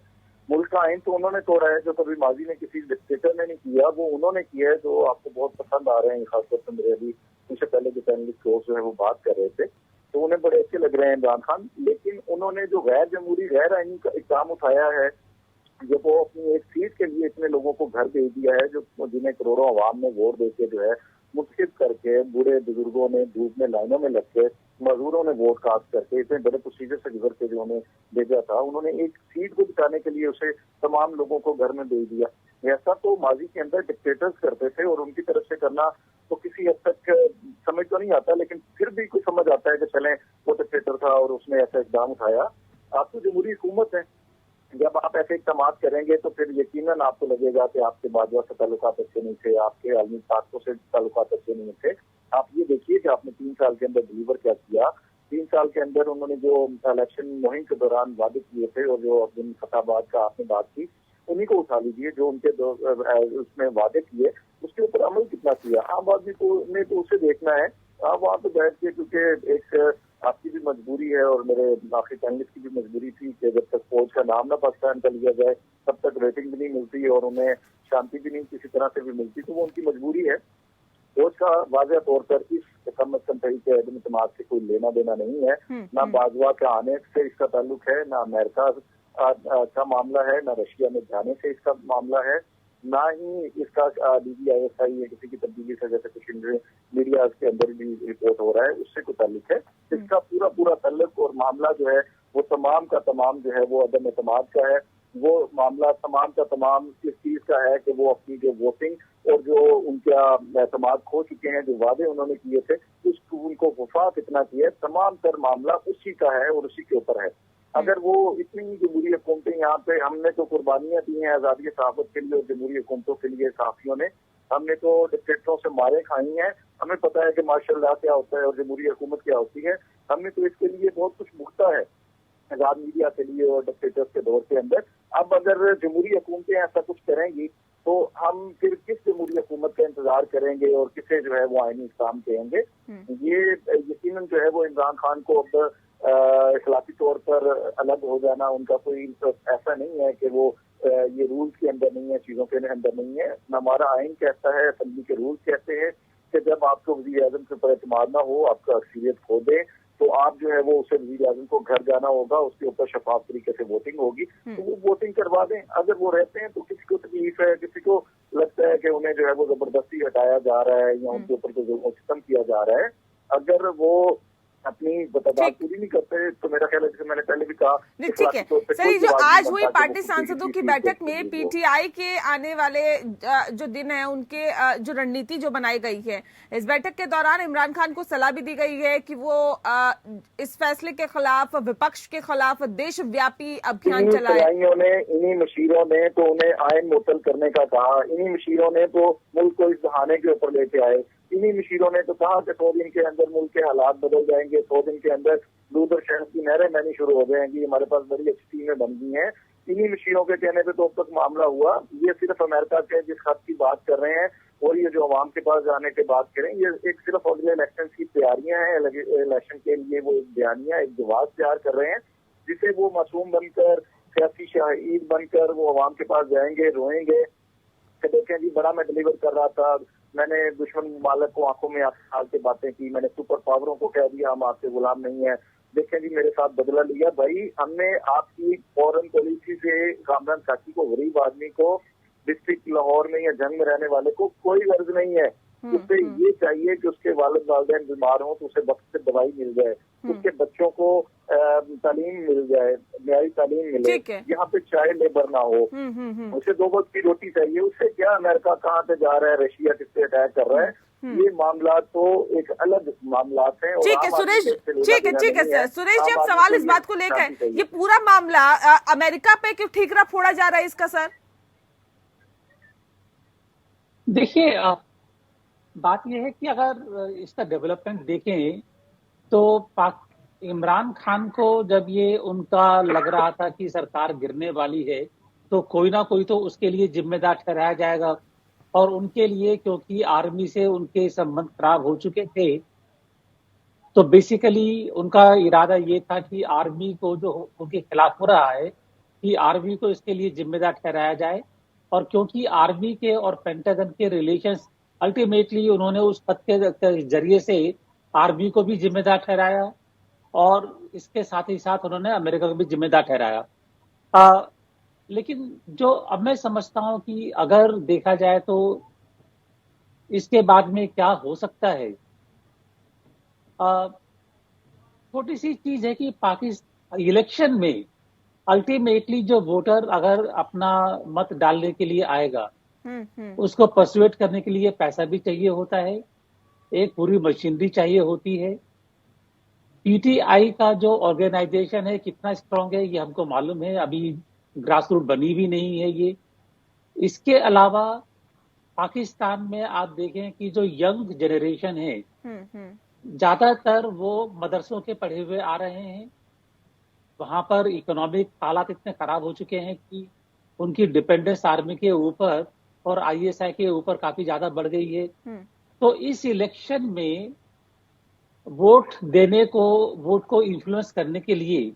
Speaker 6: मुल्क का आइन तो उन्होंने तोड़ा है, जो कभी माजी में किसी डिक्टेटर ने नहीं किया, वो उन्होंने किया है, जो आपको बहुत पसंद आ रहे हैं। खासतौर पर मेरे अभी उससे पहले जो पैनलिस्ट जो है वो बात कर रहे थे, तो उन्हें बड़े अच्छे लग रहे हैं इमरान खान। लेकिन उन्होंने जो गैर जमहूरी गैर आईनी का इक़दाम उठाया है, जब वो अपनी एक सीट के लिए इतने लोगों को घर भेज दिया है, जो जिन्हें करोड़ों अवाम ने वोट देके जो है मुतखिब करके, बूढ़े बुजुर्गों ने धूप में लाइनों में लग के, मजदूरों ने वोट कास्ट करके, इतने बड़े प्रोसीजर से गुजर के जो उन्हें भेजा था, उन्होंने एक सीट को जिताने के लिए उसे तमाम लोगों को घर में भेज दिया। ऐसा तो माजी के अंदर डिक्टेटर्स करते थे, और उनकी तरफ से करना तो किसी हद तक समझ तो नहीं आता, लेकिन फिर भी कुछ समझ आता है कि चले वो डिक्टेटर था और उसने ऐसा इक़दाम उठाया। आप तो जमहूरी हुकूमत है, जब आप ऐसे इक़दाम करेंगे तो फिर यकीनन आपको लगेगा कि आपके बाजवा से ताल्लुकात अच्छे नहीं थे, आपके आलमी ताकतों से ताल्लुकात अच्छे नहीं थे। आप ये देखिए कि आपने 3 साल के अंदर डिलीवर क्या किया। 3 साल के अंदर उन्होंने जो इलेक्शन मुहिम के दौरान वादे किए थे और जो जिन फताबाद का आपने बात की, उन्हीं को उठा लीजिए। जो उनके उसमें वादे किए उसके ऊपर अमल कितना किया। आम आदमी को ने तो उसे देखना है। आप वहाँ पे बैठ के, क्योंकि एक आपकी भी मजबूरी है और मेरे आखिरी पैनलिस्ट की भी मजबूरी थी कि जब तक फौज का नाम ना पाकिस्तान का लिया जाए तब तक रेटिंग भी नहीं मिलती और उन्हें शांति भी नहीं किसी तरह से भी मिलती, तो वो उनकी मजबूरी है। फौज का वाज़ेह तौर पर इस कम अज कम तरीके अदम इत्तेमाद से कोई लेना देना नहीं है। ना बाजवा के आने से इसका ताल्लुक है, ना अमेरिका का मामला है, ना रशिया में जाने से इसका मामला है, ना ही इसका DGISI या किसी की तब्दीली से, जैसे कुछ मीडिया के अंदर भी रिपोर्ट हो रहा है, उससे कोई ताल्लुक है। इसका पूरा ताल्लुक और मामला जो है वो तमाम का तमाम जो है वो अदम एतमाद का है। वो मामला तमाम का तमाम इस चीज का है कि वो अपनी जो वोटिंग और जो उनका एतमाद खो चुके हैं, जो वादे उन्होंने किए थे उसको उनको वफा कितना किया है, तमाम तर मामला उसी का है और उसी के ऊपर है। अगर वो इतनी जमहूरी हुकूमतें यहाँ पे, हमने तो कुर्बानियां दी हैं आजादी सहाफत के लिए और जमहूरी हुकूमतों के लिए, सहाफियों ने, हमने तो डिक्टेटरों से मारे खाई हैं, हमें पता है कि माशाल्लाह क्या होता है और जमहूरी हुकूमत क्या होती है। हमने तो इसके लिए बहुत कुछ भुगता है आजाद मीडिया के लिए और डिक्टेटर्स के दौर के अंदर। अब अगर जमहूरी हुकूमतें ऐसा कुछ करेंगी तो हम फिर किस जमहूरी हुकूमत का इंतजार करेंगे और किसे जो है वो आईनी इस्लाम कहेंगे। ये यकीनन जो है वो इमरान खान को अब इखलाकी तौर पर अलग हो जाना, उनका कोई ऐसा नहीं है कि वो ये रूल्स के अंदर नहीं है, चीजों के अंदर नहीं है। हमारा आइन कहता है, असेंबली के रूल्स कहते हैं कि जब आपको वज़ीर आज़म के ऊपर एतमाद ना हो, आपका अक्सरियत खो दे, तो आप जो है वो उसे वजीर आजम को घर जाना होगा, उसके ऊपर शफाफ तरीके से वोटिंग होगी, तो वो वोटिंग करवा दें। अगर वो रहते हैं तो किसी को तकलीफ है, किसी को लगता है कि उन्हें जो है वो जबरदस्ती हटाया जा रहा है या उनके ऊपर जुल्म सितम किया जा रहा है, अगर वो अपनी बतादाद पूरी नहीं करते तो मेरा ख्याल है, जैसे मैंने पहले भी कहा,
Speaker 1: ठीक है सर। ये जो आज हुई पार्टी सांसदों की बैठक में पीटीआई के आने वाले जो दिन है उनके जो रणनीति जो बनाई गई है, इस बैठक के दौरान इमरान खान को सलाह भी दी गई है कि वो इस फैसले के खिलाफ, विपक्ष के खिलाफ देशव्यापी अभियान चलाए।
Speaker 6: इन्हीं मशीरों ने तो उन्हें आयन मुअत्तल करने का कहा, इन्हीं मशीरों ने तो मुल्क को इस बहाने के ऊपर लेके आए, इन्हीं मशीरों ने तो कहा कि 100 दिन के अंदर मुल्क के हालात बदल जाएंगे, 100 दिन के अंदर दूध और शहद की नहरें बहनी शुरू हो जाएंगी, हमारे पास बड़ी अच्छी टीमें बन गई हैं। इन्हीं मशीरों के कहने पे तो अब तक मामला हुआ। ये सिर्फ अमेरिका के जिस खत की बात कर रहे हैं और ये जो अवाम के पास जाने की बात करें, ये एक सिर्फ अगले इलेक्शन की तैयारियां हैं। इलेक्शन के लिए वो एक बयानिया, एक जवाब तैयार कर रहे हैं, जिसे वो मासूम बनकर, सियासी शहीद बनकर वो अवाम के पास जाएंगे, रोएंगे कि देखें जी बड़ा मैं डिलीवर कर रहा था, मैंने दुश्मन मुमालिक को आंखों में आंखें डाल के बातें की, मैंने सुपर पावरों को कह दिया हम आपके गुलाम नहीं है, देखें जी मेरे साथ बदला लिया। भाई हमने आपकी फॉरेन पॉलिसी से कामरान साकी को, गरीब आदमी को, डिस्ट्रिक्ट लाहौर में या जंग में रहने वाले को कोई गर्ज नहीं है। उससे ये चाहिए कि उसके वालिद वालिदैन बीमार हों तो उसे वक्त से दवाई मिल जाए, उसके बच्चों को तालीम मिल जाए, न्यायी तालीम मिले, यहाँ पे चाइल्ड लेबर ना हो, उसे 2 वक्त की रोटी चाहिए। उससे क्या अमेरिका कहाँ पे जा रहा है, रशिया किससे अटैक कर रहा है, ये मामला तो एक अलग मामला है।
Speaker 1: ठीक है सुरेश, ठीक है सर। सुरेश जी, अब सवाल इस बात को लेकर, ये पूरा मामला अमेरिका पे क्यों ठीकरा फोड़ा जा रहा है इसका सर?
Speaker 7: देखिए, बात यह है कि अगर इसका डेवलपमेंट देखें तो इमरान खान को जब ये उनका लग रहा था कि सरकार गिरने वाली है तो कोई ना कोई तो उसके लिए जिम्मेदार ठहराया जाएगा, और उनके लिए क्योंकि आर्मी से उनके संबंध खराब हो चुके थे तो बेसिकली उनका इरादा ये था कि आर्मी को जो उनके खिलाफ हो रहा है कि आर्मी को इसके लिए जिम्मेदार ठहराया जाए। और क्योंकि आर्मी के और पेंटागन के रिलेशंस, अल्टीमेटली उन्होंने उस पद के जरिए से आर्मी को भी जिम्मेदार ठहराया और इसके साथ ही साथ उन्होंने अमेरिका को भी जिम्मेदार ठहराया। लेकिन जो अब मैं समझता हूं कि अगर देखा जाए तो इसके बाद में क्या हो सकता है, छोटी सी चीज है कि पाकिस्तान इलेक्शन में अल्टीमेटली जो वोटर अगर अपना मत डालने के लिए आएगा उसको परसुएट करने के लिए पैसा भी चाहिए होता है, एक पूरी मशीनरी चाहिए होती है। पीटीआई का जो ऑर्गेनाइजेशन है कितना स्ट्रांग है ये हमको मालूम है, अभी ग्रास रूट बनी भी नहीं है ये। इसके अलावा पाकिस्तान में आप देखें कि जो यंग जनरेशन है ज्यादातर वो मदरसों के पढ़े हुए आ रहे हैं, वहां पर इकोनॉमिक हालात इतने खराब हो चुके हैं कि उनकी डिपेंडेंस आर्मी के ऊपर और आईएसआई के ऊपर काफी ज्यादा बढ़ गई है। तो इस इलेक्शन में वोट को इन्फ्लुएंस करने के लिए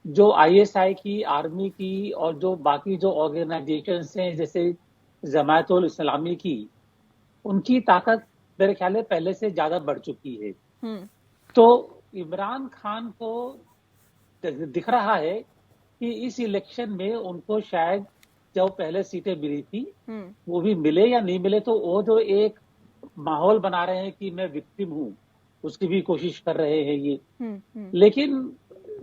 Speaker 7: जो आईएसआई की, आर्मी की और जो बाकी जो ऑर्गेनाइजेशंस हैं जैसे जमायतुल इस्लामी की, उनकी ताकत मेरे ख्याल में पहले से ज्यादा बढ़ चुकी है। तो इमरान खान को दिख रहा है कि इस इलेक्शन में उनको शायद जो पहले सीटें मिली थी वो भी मिले या नहीं मिले, तो वो जो एक माहौल बना रहे हैं कि मैं विक्टिम हूं उसकी भी कोशिश कर रहे हैं ये। लेकिन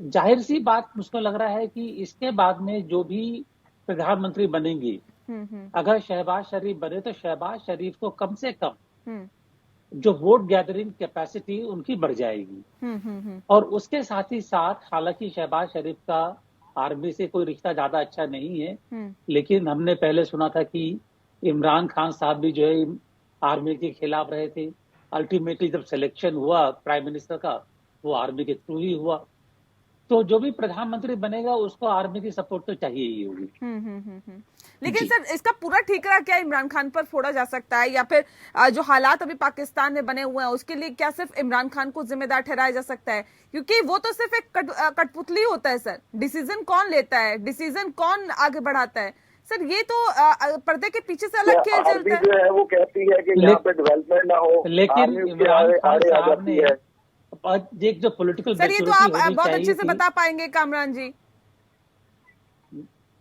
Speaker 7: जाहिर सी बात मुझको लग रहा है कि इसके बाद में जो भी प्रधानमंत्री बनेंगे, अगर शहबाज शरीफ बने तो शहबाज शरीफ को कम से कम जो वोट गैदरिंग कैपेसिटी उनकी बढ़ जाएगी। और उसके साथ ही साथ, हालांकि शहबाज शरीफ का आर्मी से कोई रिश्ता ज्यादा अच्छा नहीं है, लेकिन हमने पहले सुना था कि इमरान खान साहब भी जो है आर्मी के खिलाफ रहे थे। अल्टीमेटली जब सिलेक्शन हुआ प्राइम मिनिस्टर का वो आर्मी के थ्रू ही हुआ। तो जो भी प्रधानमंत्री बनेगा उसको आर्मी की सपोर्ट तो चाहिए ही होगी।
Speaker 1: लेकिन सर इसका पूरा ठीकरा क्या इमरान खान पर फोड़ा जा सकता है, या फिर जो हालात अभी पाकिस्तान में बने हुए हैं उसके लिए क्या सिर्फ इमरान खान को जिम्मेदार ठहराया जा सकता है? क्योंकि वो तो सिर्फ एक कठपुतली होता है सर, डिसीजन कौन लेता है, डिसीजन कौन आगे बढ़ाता है? सर ये तो पर्दे के पीछे से अलग खेल चलता है।
Speaker 6: जो है वो कहती है कि यहाँ पे डेवलपमेंट ना हो,
Speaker 7: लेकिन इमरान खान साहब ने एक जो पॉलिटिकल
Speaker 1: सर ये तो आप बहुत अच्छे से बता पाएंगे कामरान जी।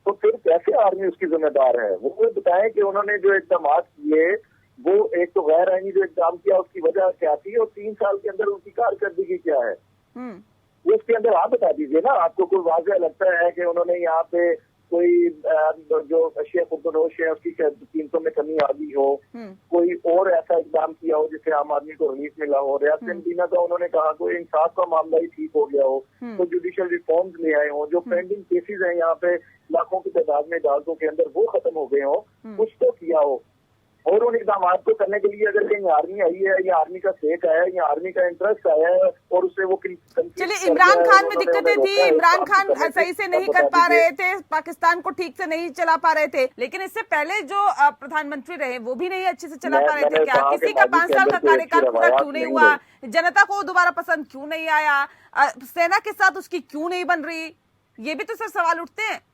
Speaker 6: तो फिर कैसे आर्मी उसकी जिम्मेदार है? वो बताएं कि उन्होंने जो इकदाम किए वो एक तो गैर आईनी जो इकदाम किया उसकी वजह क्या थी और 3 साल के अंदर उनकी कारकर्दगी क्या है, वो उसके अंदर आप बता दीजिए ना। आपको कोई वाजह लगता है कि उन्होंने यहाँ पे कोई जो शेख अब्दुल है उसकी कीमतों में कमी आ गई हो, कोई और ऐसा इकदाम किया हो जिससे आम आदमी को रिलीफ मिला हो, रियासत मदीना का उन्होंने कहा कोई इंसाफ का मामला ही ठीक हो गया हो, तो जुडिशियल रिफॉर्म्स ले आए हो, जो पेंडिंग केसेस हैं यहाँ पे लाखों की तादाद में अदालतों के अंदर वो खत्म हो गए हो, कुछ तो किया हो। और उन इकदाम को करने के लिए अगर कहीं आर्मी आई है या आर्मी का फेक आया है या आर्मी का इंटरेस्ट आया है और उससे वो
Speaker 1: चलिए इमरान खान में दिक्कतें थी, इमरान खान सही से नहीं कर पा रहे थे, पाकिस्तान को ठीक से नहीं चला पा रहे थे, लेकिन इससे पहले जो प्रधानमंत्री रहे वो भी नहीं अच्छे से चला पा रहे थे क्या? किसी का 5 साल का कार्यकाल पूरा क्यों नहीं हुआ? जनता को दोबारा पसंद क्यों नहीं आया? सेना के साथ उसकी क्यों नहीं बन रही? ये भी तो सर सवाल उठते हैं।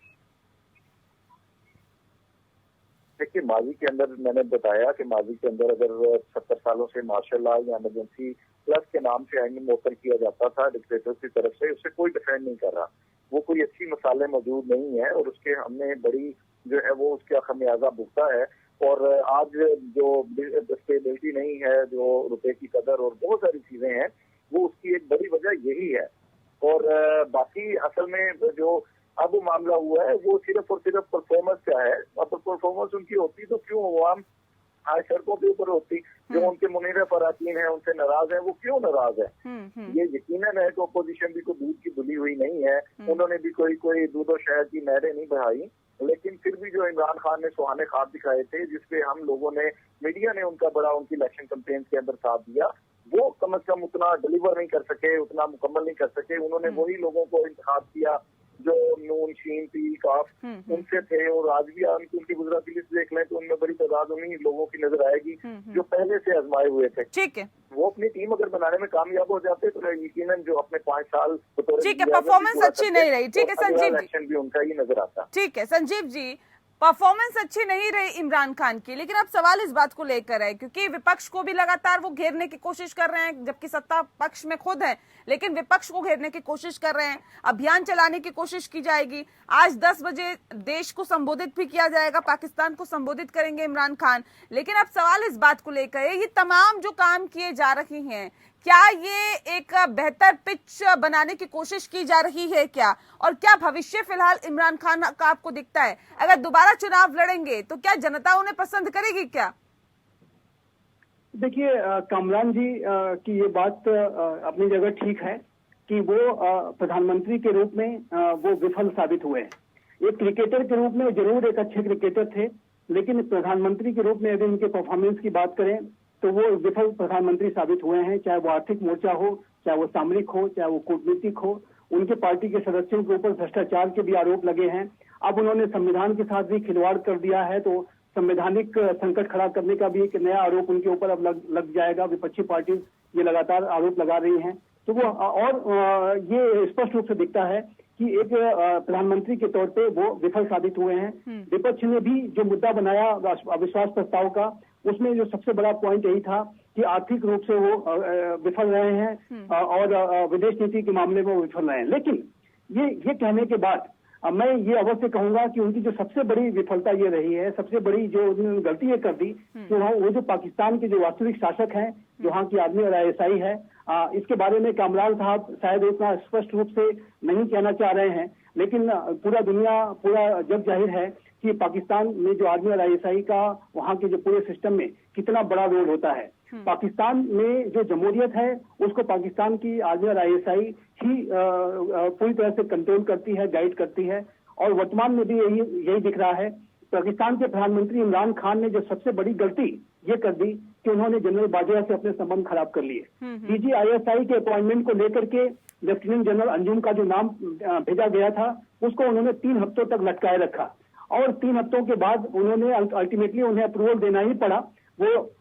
Speaker 6: देखिए माजी के अंदर मैंने बताया कि माजी के अंदर अगर 70 सालों से मार्शल लॉ या इमरजेंसी प्लस के नाम से आईन मुअत्तल किया जाता था डिक्टेटर की तरफ से, उससे कोई डिफेंड नहीं कर रहा। वो कोई अच्छी मसाले मौजूद नहीं है और उसके हमने बड़ी जो है वो उसका खमियाजा भुगता है। और आज जो स्टेबिलिटी नहीं है, जो रुपए की कदर और बहुत सारी चीजें हैं, वो उसकी एक बड़ी वजह यही है। और बाकी असल में जो अब मामला हुआ है वो सिर्फ और सिर्फ परफॉर्मेंस का है। अब परफॉर्मेंस उनकी होती तो क्यों अवाम आज सड़कों के ऊपर होती? जो उनके मुनीर फराकीन है उनसे नाराज है, वो क्यों नाराज है? ये यकीनन है कि अपोजिशन भी कोई दूध की धुली हुई नहीं है, उन्होंने भी कोई दूध और शहद की नहरें नहीं बहाई, लेकिन फिर भी जो इमरान खान ने सुहाने ख्वाब दिखाए थे जिसपे हम लोगों ने, मीडिया ने उनका बड़ा उनकी इलेक्शन कैंपेन के अंदर साथ दिया, वो कम से कम उतना डिलीवर नहीं कर सके, उतना मुकम्मल नहीं कर सके। उन्होंने वही लोगों को इंतखाब किया जो नून शीन पी काफ उनसे थे और आज भी उनकी गुजरात की लिस्ट देख लें तो उनमें बड़ी तादाद उन्हीं लोगों की नजर आएगी जो पहले से आजमाए हुए थे।
Speaker 1: ठीक है,
Speaker 6: वो अपनी टीम अगर बनाने में कामयाब हो जाते तो यकीनन जो अपने 5 साल
Speaker 1: ठीक है परफॉर्मेंस अच्छी नहीं रही। ठीक है संजीव जी,
Speaker 6: भी उनका ही नजर आता।
Speaker 1: ठीक है संजीव जी, परफॉर्मेंस अच्छी नहीं रही इमरान खान की, लेकिन अब सवाल इस बात को लेकर है क्योंकि विपक्ष को भी लगातार वो घेरने की कोशिश कर रहे हैं, जबकि सत्ता पक्ष में खुद है लेकिन विपक्ष को घेरने की कोशिश कर रहे हैं, अभियान चलाने की कोशिश की जाएगी। आज 10 बजे देश को संबोधित भी किया जाएगा, पाकिस्तान को संबोधित करेंगे इमरान खान। लेकिन अब सवाल इस बात को लेकर है, ये तमाम जो काम किए जा रहे हैं क्या ये एक बेहतर पिच बनाने की कोशिश की जा रही है क्या? और क्या भविष्य फिलहाल इमरान खान का आपको दिखता है? अगर दोबारा चुनाव लड़ेंगे तो क्या जनता उन्हें पसंद करेगी क्या?
Speaker 8: देखिए कामरान जी की ये बात अपनी जगह ठीक है कि वो प्रधानमंत्री के रूप में वो विफल साबित हुए हैं। एक क्रिकेटर के रूप में जरूर एक अच्छे क्रिकेटर थे, लेकिन प्रधानमंत्री के रूप में यदि उनके परफॉर्मेंस की बात करें तो वो विफल प्रधानमंत्री साबित हुए हैं। चाहे वो आर्थिक मोर्चा हो, चाहे वो सामरिक हो, चाहे वो कूटनीतिक हो, उनके पार्टी के सदस्यों के ऊपर भ्रष्टाचार के भी आरोप लगे हैं। अब उन्होंने संविधान के साथ भी खिलवाड़ कर दिया है तो संवैधानिक संकट खड़ा करने का भी एक नया आरोप उनके ऊपर अब लग जाएगा। विपक्षी पार्टी ये लगातार आरोप लगा रही हैं तो वो और ये स्पष्ट रूप से दिखता है कि एक प्रधानमंत्री के तौर पे वो विफल साबित हुए हैं। विपक्ष ने भी जो मुद्दा बनाया अविश्वास प्रस्ताव का, उसमें जो सबसे बड़ा पॉइंट यही था कि आर्थिक रूप से वो विफल रहे हैं और विदेश नीति के मामले में वो विफल रहे हैं। लेकिन ये कहने के बाद मैं ये अवश्य कहूंगा कि उनकी जो सबसे बड़ी विफलता ये रही है, सबसे बड़ी जो उन्होंने गलती ये कर दी कि वो जो पाकिस्तान के जो वास्तविक शासक हैं, जो वहाँ की आर्मी और ISI है, इसके बारे में कामरान साहब शायद उतना स्पष्ट रूप से नहीं कहना चाह रहे हैं, लेकिन पूरा जग जाहिर है कि पाकिस्तान में जो आर्मी और ISI का वहाँ के जो पूरे सिस्टम में कितना बड़ा रोल होता है। पाकिस्तान में जो जमहूरियत है उसको पाकिस्तान की आर्मी और ISI ही पूरी तरह से कंट्रोल करती है, गाइड करती है। और वर्तमान में भी यही दिख रहा है। पाकिस्तान के प्रधानमंत्री इमरान खान ने जो सबसे बड़ी गलती ये कर दी कि उन्होंने जनरल बाजवा से अपने संबंध खराब कर लिए। DG ISI के अपॉइंटमेंट को लेकर के लेफ्टिनेंट जनरल अंजुम का जो नाम भेजा गया था उसको उन्होंने 3 हफ्तों तक लटकाए रखा और 3 हफ्तों के बाद उन्होंने अल्टीमेटली उन्हें अप्रूवल देना ही पड़ा। वो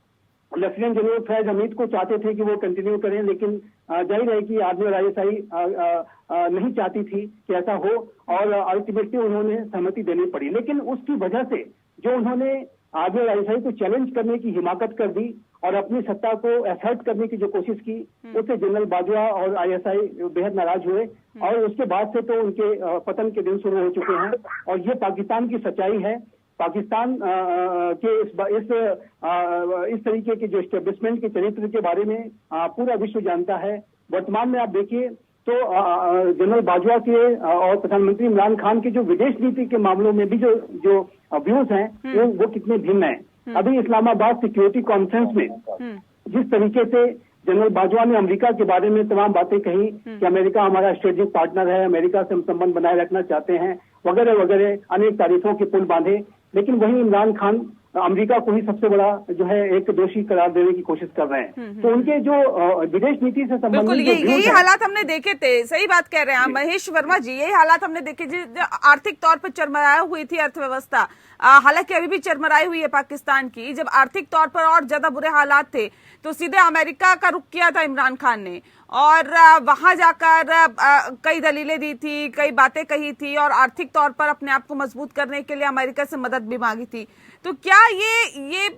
Speaker 8: लेफ्टिनेंट जनरल फैज हमीद को चाहते थे कि वो कंटिन्यू करें, लेकिन जाहिर है कि आर्मी और ISI नहीं चाहती थी कि ऐसा हो और अल्टीमेटली उन्होंने सहमति देनी पड़ी। लेकिन उसकी वजह से जो उन्होंने आर्मी और ISI को चैलेंज करने की हिमाकत कर दी और अपनी सत्ता को असर्ट करने की जो कोशिश की, उससे जनरल बाजवा और आईएसआई बेहद नाराज हुए और उसके बाद से तो उनके पतन के दिन शुरू हो चुके हैं। और ये पाकिस्तान की सच्चाई है। पाकिस्तान के इस तरीके के जो एस्टेब्लिशमेंट के चरित्र के बारे में पूरा विश्व जानता है। वर्तमान में आप देखिए तो जनरल बाजवा के और प्रधानमंत्री इमरान खान के जो विदेश नीति के मामलों में भी जो व्यूज हैं वो कितने भिन्न हैं। अभी इस्लामाबाद सिक्योरिटी कॉन्फ्रेंस में जिस तरीके से जनरल बाजवा ने अमेरिका के बारे में तमाम बातें कही कि अमेरिका हमारा स्ट्रेटेजिक पार्टनर है, अमेरिका से हम संबंध बनाए रखना चाहते हैं, वगैरह वगैरह, अनेक तारीफों के पुल बांधे, लेकिन वहीं इमरान खान अमेरिका को ही सबसे बड़ा जो है एक दोषी करार देने की कोशिश कर रहे हैं। तो उनके जो विदेश नीति से संबंधित
Speaker 1: यही हालात हमने देखे थे। सही बात कह रहे हैं महेश वर्मा जी, यही हालात हमने देखे जो आर्थिक तौर पर चरमराई हुई थी अर्थव्यवस्था। हालांकि अभी भी चरमराई हुई है पाकिस्तान की। जब आर्थिक तौर पर और ज्यादा बुरे हालात थे तो सीधे अमेरिका का रुख किया था इमरान खान ने और वहां जाकर कई दलीलें दी थी, कई बातें कही थी और आर्थिक तौर पर अपने आप को मजबूत करने के लिए अमेरिका से मदद भी मांगी थी। तो क्या ये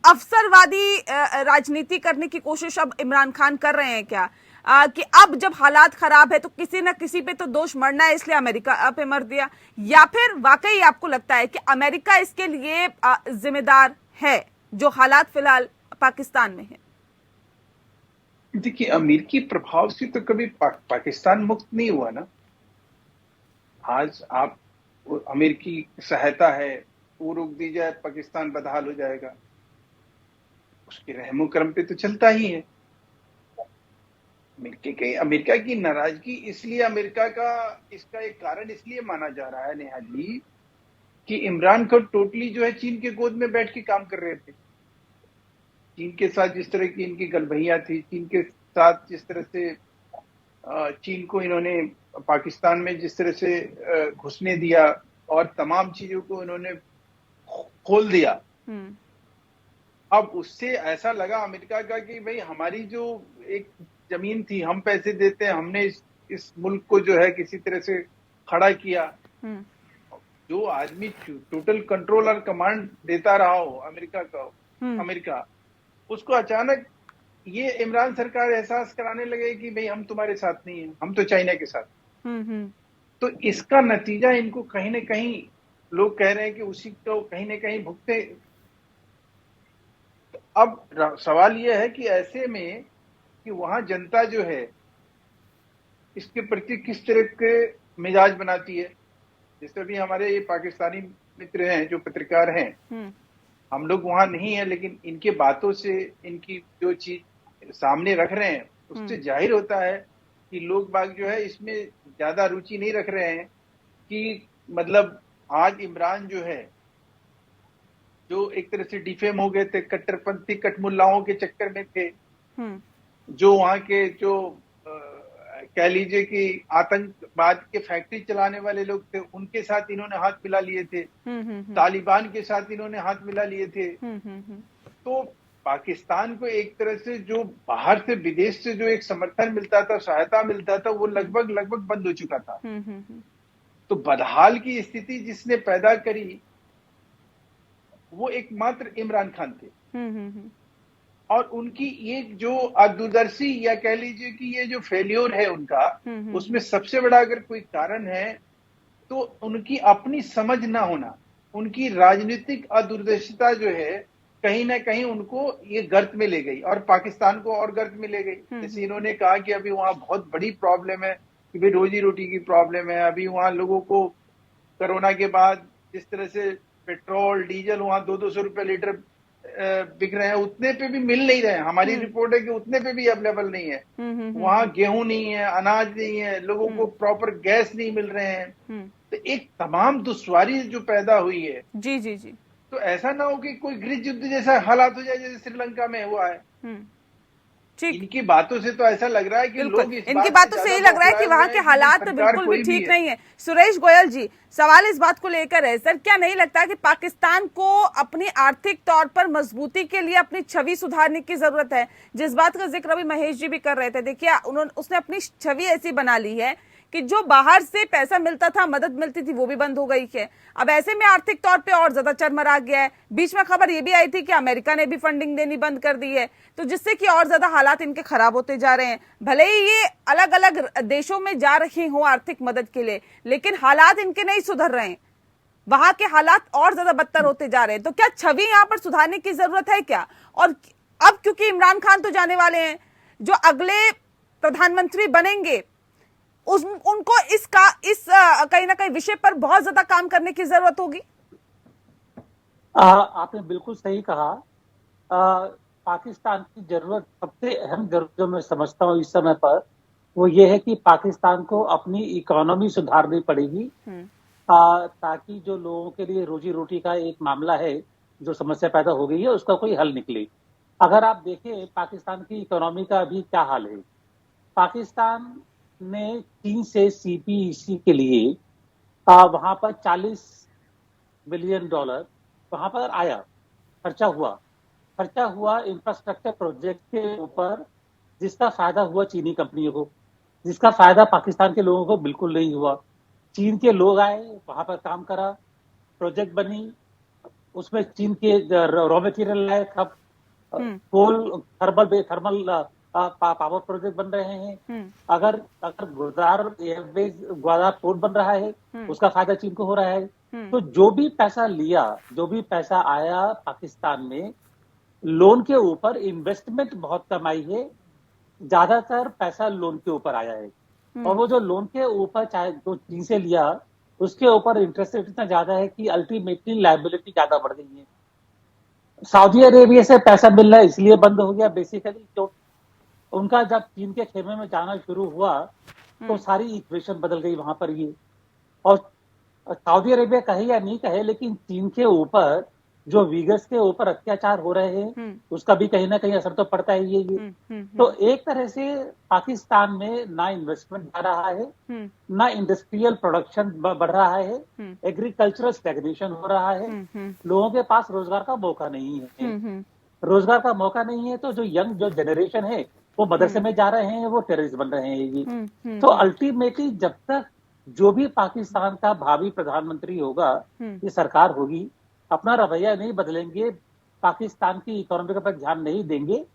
Speaker 1: अवसरवादी राजनीति करने की कोशिश अब इमरान खान कर रहे हैं क्या? कि अब जब हालात खराब है तो किसी न किसी पे तो दोष मरना है, इसलिए अमेरिका पे मर दिया, या फिर वाकई आपको लगता है कि अमेरिका इसके लिए जिम्मेदार है जो हालात फिलहाल पाकिस्तान में है?
Speaker 9: देखिए, अमेरिकी प्रभाव से तो कभी पाकिस्तान मुक्त नहीं हुआ ना। आज आप अमेरिकी सहायता है वो रोक दी जाए, पाकिस्तान बदहाल हो जाएगा, उसके रहमो करम पे तो चलता ही है। अमेरिका की नाराजगी इसलिए अमेरिका का इसका एक कारण इसलिए माना जा रहा है नेहा जी कि इमरान खान टोटली जो है चीन के गोद में बैठ के काम कर रहे थे। चीन के साथ जिस तरह की इनकी गलबहियां थी, चीन के साथ जिस तरह से चीन को इन्होंने पाकिस्तान में जिस तरह से घुसने दिया और तमाम चीजों को इन्होंने खोल दिया, अब उससे ऐसा लगा अमेरिका का कि भाई हमारी जो एक जमीन थी, हम पैसे देते हैं, हमने इस मुल्क को जो है किसी तरह से खड़ा किया। जो आदमी टोटल कंट्रोल और कमांड देता रहा हो अमेरिका, उसको अचानक ये इमरान सरकार एहसास कराने लगे कि भाई हम तुम्हारे साथ नहीं है, हम तो चाइना के साथ। तो इसका नतीजा इनको कहीं ना कहीं लोग कह रहे हैं कि उसी को कहीं ना कहीं भुगते। अब सवाल यह है कि ऐसे में कि वहां जनता जो है इसके प्रति किस तरह के मिजाज बनाती है। जैसे भी हमारे ये पाकिस्तानी मित्र हैं जो पत्रकार हैं, हम लोग वहां नहीं है, लेकिन इनके बातों से इनकी जो चीज सामने रख रहे हैं उससे जाहिर होता है कि लोग बाग जो है इसमें ज्यादा रुचि नहीं रख रहे हैं कि मतलब आज इमरान जो है जो एक तरह से डिफेम हो गए थे, कट्टरपंथी कटमुल्लाओं के चक्कर में थे, जो वहां के जो कह लीजिए कि आतंकवाद के फैक्ट्री चलाने वाले लोग थे, उनके साथ इन्होंने हाथ मिला लिए थे, तालिबान के साथ इन्होंने हाथ मिला लिए थे। तो पाकिस्तान को एक तरह से जो बाहर से विदेश से जो एक समर्थन मिलता था, सहायता मिलता था, वो लगभग बंद हो चुका था। तो बदहाल की स्थिति जिसने पैदा करी वो एकमात्र इमरान खान थे। और उनकी ये जो दूरदर्शी या कह लीजिए कि ये जो फेल्योर है उनका, उसमें सबसे बड़ा अगर कोई कारण है तो उनकी अपनी समझ ना होना, उनकी राजनीतिक अदूरदर्शिता जो है कहीं ना कहीं उनको ये गर्त में ले गई और पाकिस्तान को और गर्त में ले गई। जैसे इन्होंने कहा कि अभी वहां बहुत बड़ी प्रॉब्लम है कि भाई रोजी रोटी की प्रॉब्लम है। अभी वहां लोगों को कोरोना के बाद जिस तरह से पेट्रोल डीजल वहां 200 रुपए लीटर बिक रहे हैं, उतने पे भी मिल नहीं रहे हैं। हमारी रिपोर्ट है कि उतने पे भी अवेलेबल नहीं है। वहां गेहूं नहीं है, अनाज नहीं है, लोगों को प्रॉपर गैस नहीं मिल रहे हैं। तो एक तमाम दुश्वारी जो पैदा हुई है,
Speaker 1: जी,
Speaker 9: तो ऐसा ना हो कि कोई गृह युद्ध जैसा हालात हो जाए जैसे श्रीलंका में हुआ है। इनकी बातों से तो ऐसा लग रहा है कि लोग
Speaker 1: इनकी बातों से यही लग रहा है कि वहाँ के हालात बिल्कुल भी ठीक नहीं है। सुरेश गोयल जी, सवाल इस बात को लेकर है सर, क्या नहीं लगता कि पाकिस्तान को अपनी आर्थिक तौर पर मजबूती के लिए अपनी छवि सुधारने की जरूरत है? जिस बात का जिक्र अभी महेश जी भी कर रहे थे, देखिए उसने अपनी छवि ऐसी बना ली है कि जो बाहर से पैसा मिलता था, मदद मिलती थी, वो भी बंद हो गई है। अब ऐसे में आर्थिक तौर पे और ज्यादा चरमरा गया है। बीच में खबर ये भी आई थी कि अमेरिका ने भी फंडिंग देनी बंद कर दी है, तो जिससे कि और ज्यादा हालात इनके खराब होते जा रहे हैं। भले ही ये अलग अलग देशों में जा रही हो आर्थिक मदद के लिए, लेकिन हालात इनके नहीं सुधर रहे हैं, वहां के हालात और ज्यादा बदतर होते जा रहे हैं। तो क्या छवि यहाँ पर सुधारने की जरूरत है क्या? और अब क्योंकि इमरान खान तो जाने वाले हैं, जो अगले प्रधानमंत्री बनेंगे उनको इस कहीं ना कहीं विषय पर बहुत ज्यादा काम करने की जरूरत होगी।
Speaker 7: आपने बिल्कुल सही कहा। पाकिस्तान की जरूरत, सबसे अहम जरूरत जो मैं समझता हूँ इस समय पर, वो ये है कि पाकिस्तान को अपनी इकोनॉमी सुधारनी पड़ेगी, ताकि जो लोगों के लिए रोजी रोटी का एक मामला है, जो समस्या पैदा हो गई है, उसका कोई हल निकले। अगर आप देखें पाकिस्तान की इकोनॉमी का अभी क्या हाल है, पाकिस्तान ने चीन से सीपीईसी के लिए वहां पर $40 बिलियन वहां पर आया, खर्चा हुआ इंफ्रास्ट्रक्चर प्रोजेक्ट के ऊपर, जिसका फायदा हुआ चीनी कंपनियों को, जिसका फायदा पाकिस्तान के लोगों को बिल्कुल नहीं हुआ। चीन के लोग आए, वहां पर काम करा, प्रोजेक्ट बनी, उसमें चीन के रॉ मटेरियल लाए, कोल थर्मल पावर प्रोजेक्ट बन रहे हैं। अगर गुजरात एयरवेज ग्वादर पोर्ट बन रहा है, उसका फायदा चीन को हो रहा है। तो जो भी पैसा आया पाकिस्तान में लोन के ऊपर, इन्वेस्टमेंट बहुत कम आई है, ज्यादातर पैसा लोन के ऊपर आया है। और वो जो लोन के ऊपर चाहे जो चीन से लिया, उसके ऊपर इंटरेस्ट रेट इतना ज्यादा है कि अल्टीमेटली लायबिलिटी ज्यादा बढ़ गई है। सऊदी अरेबिया से पैसा मिलना इसलिए बंद हो गया बेसिकली, तो उनका जब चीन के खेमे में जाना शुरू हुआ तो सारी इक्वेशन बदल गई वहां पर ये। और सऊदी अरेबिया कहे या नहीं कहे, लेकिन चीन के ऊपर जो वीगर्स के ऊपर अत्याचार हो रहे हैं, उसका भी कहीं ना कहीं असर तो पड़ता है ये। तो एक तरह से पाकिस्तान में ना इन्वेस्टमेंट बढ़ रहा है, ना इंडस्ट्रियल प्रोडक्शन बढ़ रहा है, एग्रीकल्चरल स्टैग्नेशन हो रहा है, लोगों के पास रोजगार का मौका नहीं है। रोजगार का मौका नहीं है तो जो जनरेशन है वो मदरसे में जा रहे हैं, वो टेररिस्ट बन रहे हैं ये। तो अल्टीमेटली जब तक जो भी पाकिस्तान का भावी प्रधानमंत्री होगा, ये सरकार होगी, अपना रवैया नहीं बदलेंगे, पाकिस्तान की इकोनॉमी पर ध्यान नहीं देंगे,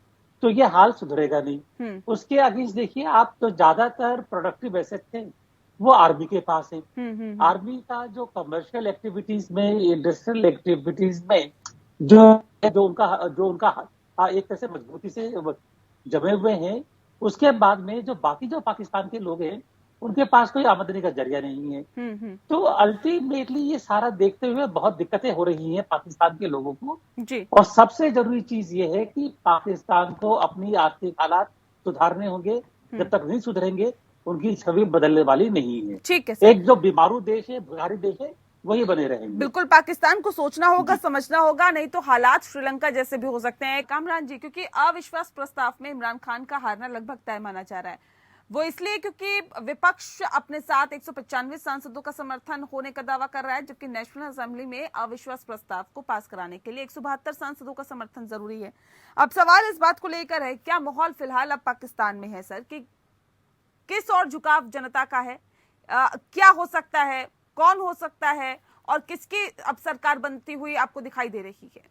Speaker 7: तो ये हाल सुधरेगा नहीं। उसके अगेंस्ट देखिए आप, तो ज्यादातर प्रोडक्टिव एसेट थे वो आर्मी के पास है। आर्मी का जो कमर्शियल एक्टिविटीज में, इंडस्ट्रियल एक्टिविटीज में जो उनका एक तरह से मजबूती से जमे हुए हैं, उसके बाद में जो पाकिस्तान के लोग हैं, उनके पास कोई आमदनी का जरिया नहीं है। तो अल्टीमेटली ये सारा देखते हुए बहुत दिक्कतें हो रही हैं पाकिस्तान के लोगों को जी। और सबसे जरूरी चीज ये है कि पाकिस्तान को अपनी आर्थिक हालात सुधारने होंगे। जब तक नहीं सुधरेंगे, उनकी छवि बदलने वाली नहीं है। ठीक है, एक जो बीमारू देश है, बुखारी देश है, वही बने रहेंगे। बिल्कुल, पाकिस्तान को सोचना होगा, समझना होगा, नहीं तो हालात श्रीलंका जैसे भी हो सकते हैं। कामरान जी, क्योंकि अविश्वास प्रस्ताव में इमरान खान का हारना लगभग तय माना जा रहा है, वो इसलिए क्योंकि विपक्ष अपने साथ 195 सांसदों का समर्थन होने का दावा कर रहा है, जबकि नेशनल असेंबली में अविश्वास प्रस्ताव को पास कराने के लिए 172 सांसदों का समर्थन जरूरी है। अब सवाल इस बात को लेकर है, क्या माहौल फिलहाल अब पाकिस्तान में है सर, कि किस और झुकाव जनता का है, क्या हो सकता है, कौन हो सकता है, और किसकी अब सरकार बनती हुई आपको दिखाई दे रही है?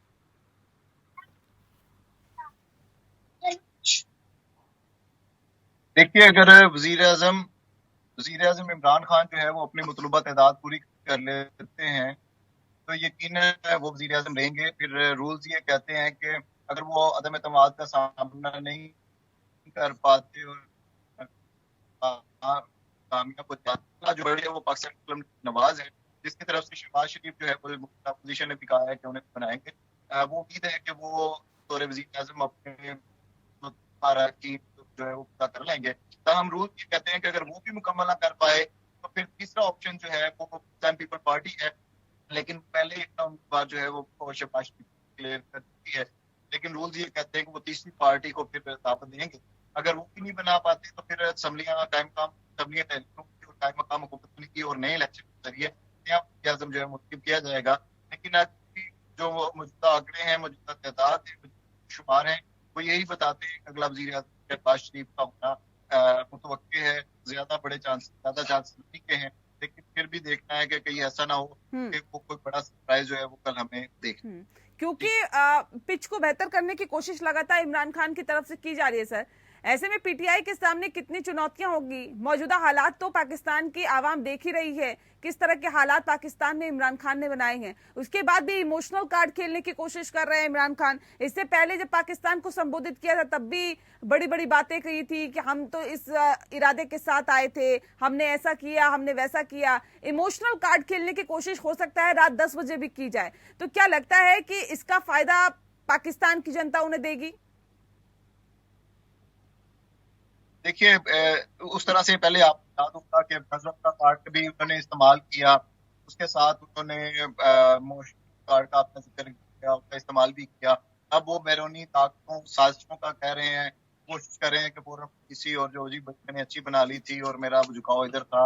Speaker 6: देखिए, अगर वजीर आजम इमरान खान जो है वो अपनी मतलूबा तादाद पूरी कर लेते हैं तो यकीनन वो वजीर आजम रहेंगे। फिर रूल्स ये कहते हैं कि अगर वो अदम एतमाद का सामना नहीं कर पाते और कामयाब जो है वो पाकिस्तान नवाज है, जिसकी तरफ से शहबाज शरीफ जो है अपोजिशन ने भी कहा है कि उन्हें बनाएंगे। वो उम्मीद है कि वो तौर वजीर आजम अपने जो है वो पूरा कर लेंगे। हम रूल ये कहते हैं कि अगर वो भी मुकम्मल ना कर पाए तो फिर तीसरा ऑप्शन जो है वो पीपल पार्टी है, लेकिन पहले एक बार जो है वो शहबाज क्लियर कर दी है, लेकिन रूल्स ये कहते हैं कि वो तीसरी पार्टी को फिर दावत देंगे। अगर वो भी नहीं बना पाते तो फिर असम्बलियां कायम मकाम हुकूमत की और नए इलेक्शन के जरिए नया आजम जो है मुंतखब किया जाएगा। लेकिन आज जो मौजूदा आंकड़े हैं, मौजूदा तादाद है, शुमार है, वो यही बताते हैं कि अगला वजीर आजम शहबाज शरीफ का होना मुतवक्के है, ज्यादा चांस नहीं के हैं, लेकिन फिर भी देखना है कि कहीं ऐसा ना हो कि वो कोई बड़ा सरप्राइज जो है वो कल हमें देख।
Speaker 1: क्योंकि पिच को बेहतर करने की कोशिश लगातार इमरान खान की तरफ से की जा रही है सर। ऐसे में पीटीआई के सामने कितनी चुनौतियां होगी? मौजूदा हालात तो पाकिस्तान की आवाम देख ही रही है, किस तरह के हालात पाकिस्तान में इमरान खान ने बनाए हैं। उसके बाद भी इमोशनल कार्ड खेलने की कोशिश कर रहे हैं इमरान खान। इससे पहले जब पाकिस्तान को संबोधित किया था तब भी बड़ी बड़ी बातें कही थी कि हम तो इस इरादे के साथ आए थे, हमने ऐसा किया, हमने वैसा किया। इमोशनल कार्ड खेलने की कोशिश हो सकता है रात 10 बजे भी की जाए। तो क्या लगता है कि इसका फायदा पाकिस्तान की जनता उन्हें देगी?
Speaker 6: देखिए, उस तरह से पहले आप याद होगा कि गजब का कार्ड भी उन्होंने इस्तेमाल किया, उसके साथ उन्होंने मोशन कार्ड का आपने जिक्र किया, उसका इस्तेमाल भी किया। अब वो बैरूनी ताकतों साजिशों का कह रहे हैं, कोशिश कर रहे हैं कि पूरा किसी और जो जी मैंने अच्छी बना ली थी और मेरा झुकाव इधर था,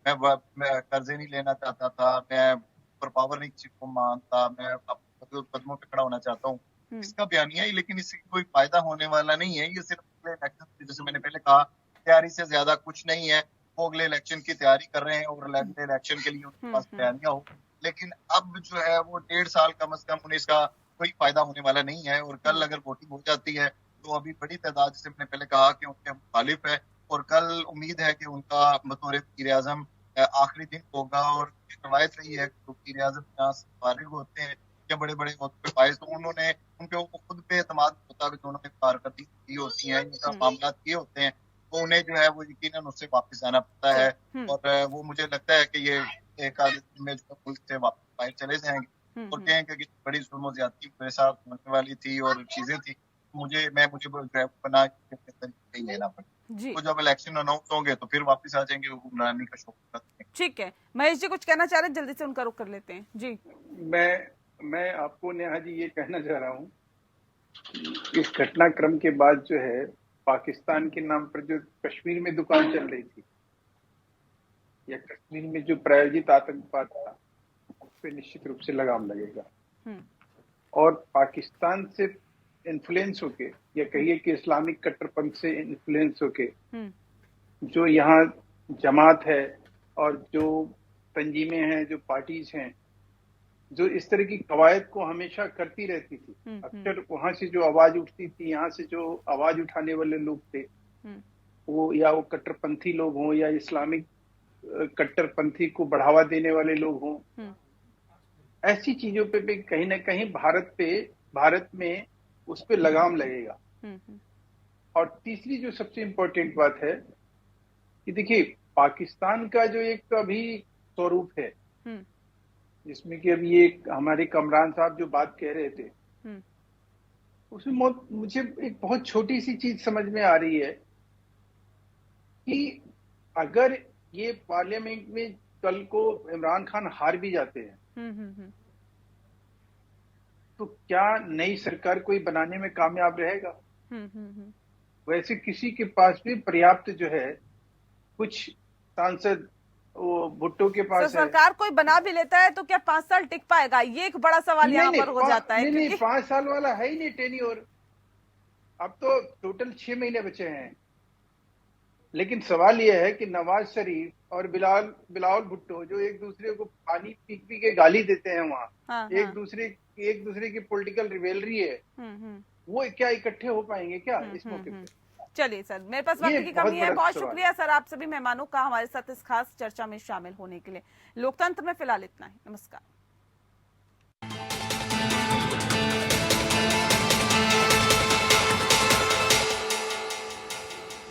Speaker 6: मैं कर्जे नहीं लेना चाहता था, मैं पर पावर नहीं किसी को मानता, मैं कदमों पे खड़ा होना चाहता हूँ। इसका बयानिया ही, लेकिन इससे कोई फायदा होने वाला नहीं है। ये सिर्फ इलेक्शन, जैसे मैंने पहले कहा, तैयारी से ज्यादा कुछ नहीं है। वो अगले इलेक्शन की तैयारी कर रहे हैं और अगले इलेक्शन के लिए उनके पास बयानिया हो, लेकिन अब जो है वो 1.5 साल कम से कम उन्हें इसका कोई फायदा होने वाला नहीं है। और कल अगर वोटिंग हो जाती है तो अभी बड़ी तादाद, जैसे मैंने पहले कहा, कि उनके मुखालिफ है, और कल उम्मीद है कि उनका बतौर वज़ीर-ए-आज़म आखिरी दिन होगा। और रवायत रही है कि वज़ीर-ए-आज़म यहाँ से फारिग होते हैं या बड़े बड़े पे फायज, तो उन्होंने उनके खुद पे एतमाद होता है कि उन्होंने कारकर्दगी की होती है, इनका मामला किए होते हैं, तो उन्हें जो है वो यकीनन उससे वापस आना पड़ता है। और वो मुझे लगता है कि ये एक आध दिन में जो मुल्क से वापस बाहर चले जाएंगे और कहेंगे कि बड़ी जुल्म और ज्यादती मेरे साथ होने वाली थी और चीजें थी, मुझे बना के लेना पड़ा। तो जब इलेक्शन अनाउंस होंगे तो फिर वापस आ जाएंगे, हुक्मरानी का शौक।
Speaker 1: ठीक है, महेश जी कुछ कहना चाह रहे हैं, जल्दी से उनका रुख कर लेते हैं जी।
Speaker 9: मैं आपको नेहा जी ये कहना चाह रहा हूँ, इस घटनाक्रम के बाद जो है पाकिस्तान के नाम पर जो कश्मीर में दुकान चल रही थी या कश्मीर में जो प्रायोजित आतंकवाद था, उस पर निश्चित रूप से लगाम लगेगा। और पाकिस्तान से इन्फ्लुएंस होके, या कहिए कि इस्लामिक कट्टरपंथ से इन्फ्लुएंस होके जो यहाँ जमात है और जो तंजीमें हैं, जो पार्टीज हैं, जो इस तरह की कवायद को हमेशा करती रहती थी, अक्सर वहां से जो आवाज उठती थी, यहाँ से जो आवाज उठाने वाले लोग थे, वो या वो कट्टरपंथी लोग हों या इस्लामिक कट्टरपंथी को बढ़ावा देने वाले लोग हों, ऐसी चीजों पे भी कहीं ना कहीं भारत में उस पे लगाम लगेगा। और तीसरी जो सबसे इम्पोर्टेंट बात है कि देखिए, पाकिस्तान का जो एक अभी स्वरूप है, जिसमें कि अभी ये हमारे कमरान साहब जो बात कह रहे थे, उसमें मुझे एक बहुत छोटी सी चीज समझ में आ रही है कि अगर ये पार्लियामेंट में कल को इमरान खान हार भी जाते हैं तो क्या नई सरकार कोई बनाने में कामयाब रहेगा? वैसे किसी के पास भी पर्याप्त जो है कुछ सांसद, वो भुट्टो के पास
Speaker 1: तो सरकार कोई बना भी लेता है तो क्या 5 साल टिक पाएगा? ये एक बड़ा सवाल यहाँ पर हो जाता है।
Speaker 9: नहीं, 5 साल वाला है ही नहीं टेन्योर। अब तो टोटल 6 महीने बचे हैं। लेकिन सवाल यह है कि नवाज शरीफ और बिलावल भुट्टो जो एक दूसरे को पानी पी के गाली देते हैं वहाँ, एक दूसरे की पॉलिटिकल रिवेलरी है, वो क्या इकट्ठे हो पाएंगे क्या इस मौके पे?
Speaker 1: चलिए सर, मेरे पास वक्त की कमी है। बहुत शुक्रिया सर आप सभी मेहमानों का हमारे साथ इस खास चर्चा में शामिल होने के लिए। लोकतंत्र में फिलहाल इतना ही। नमस्कार।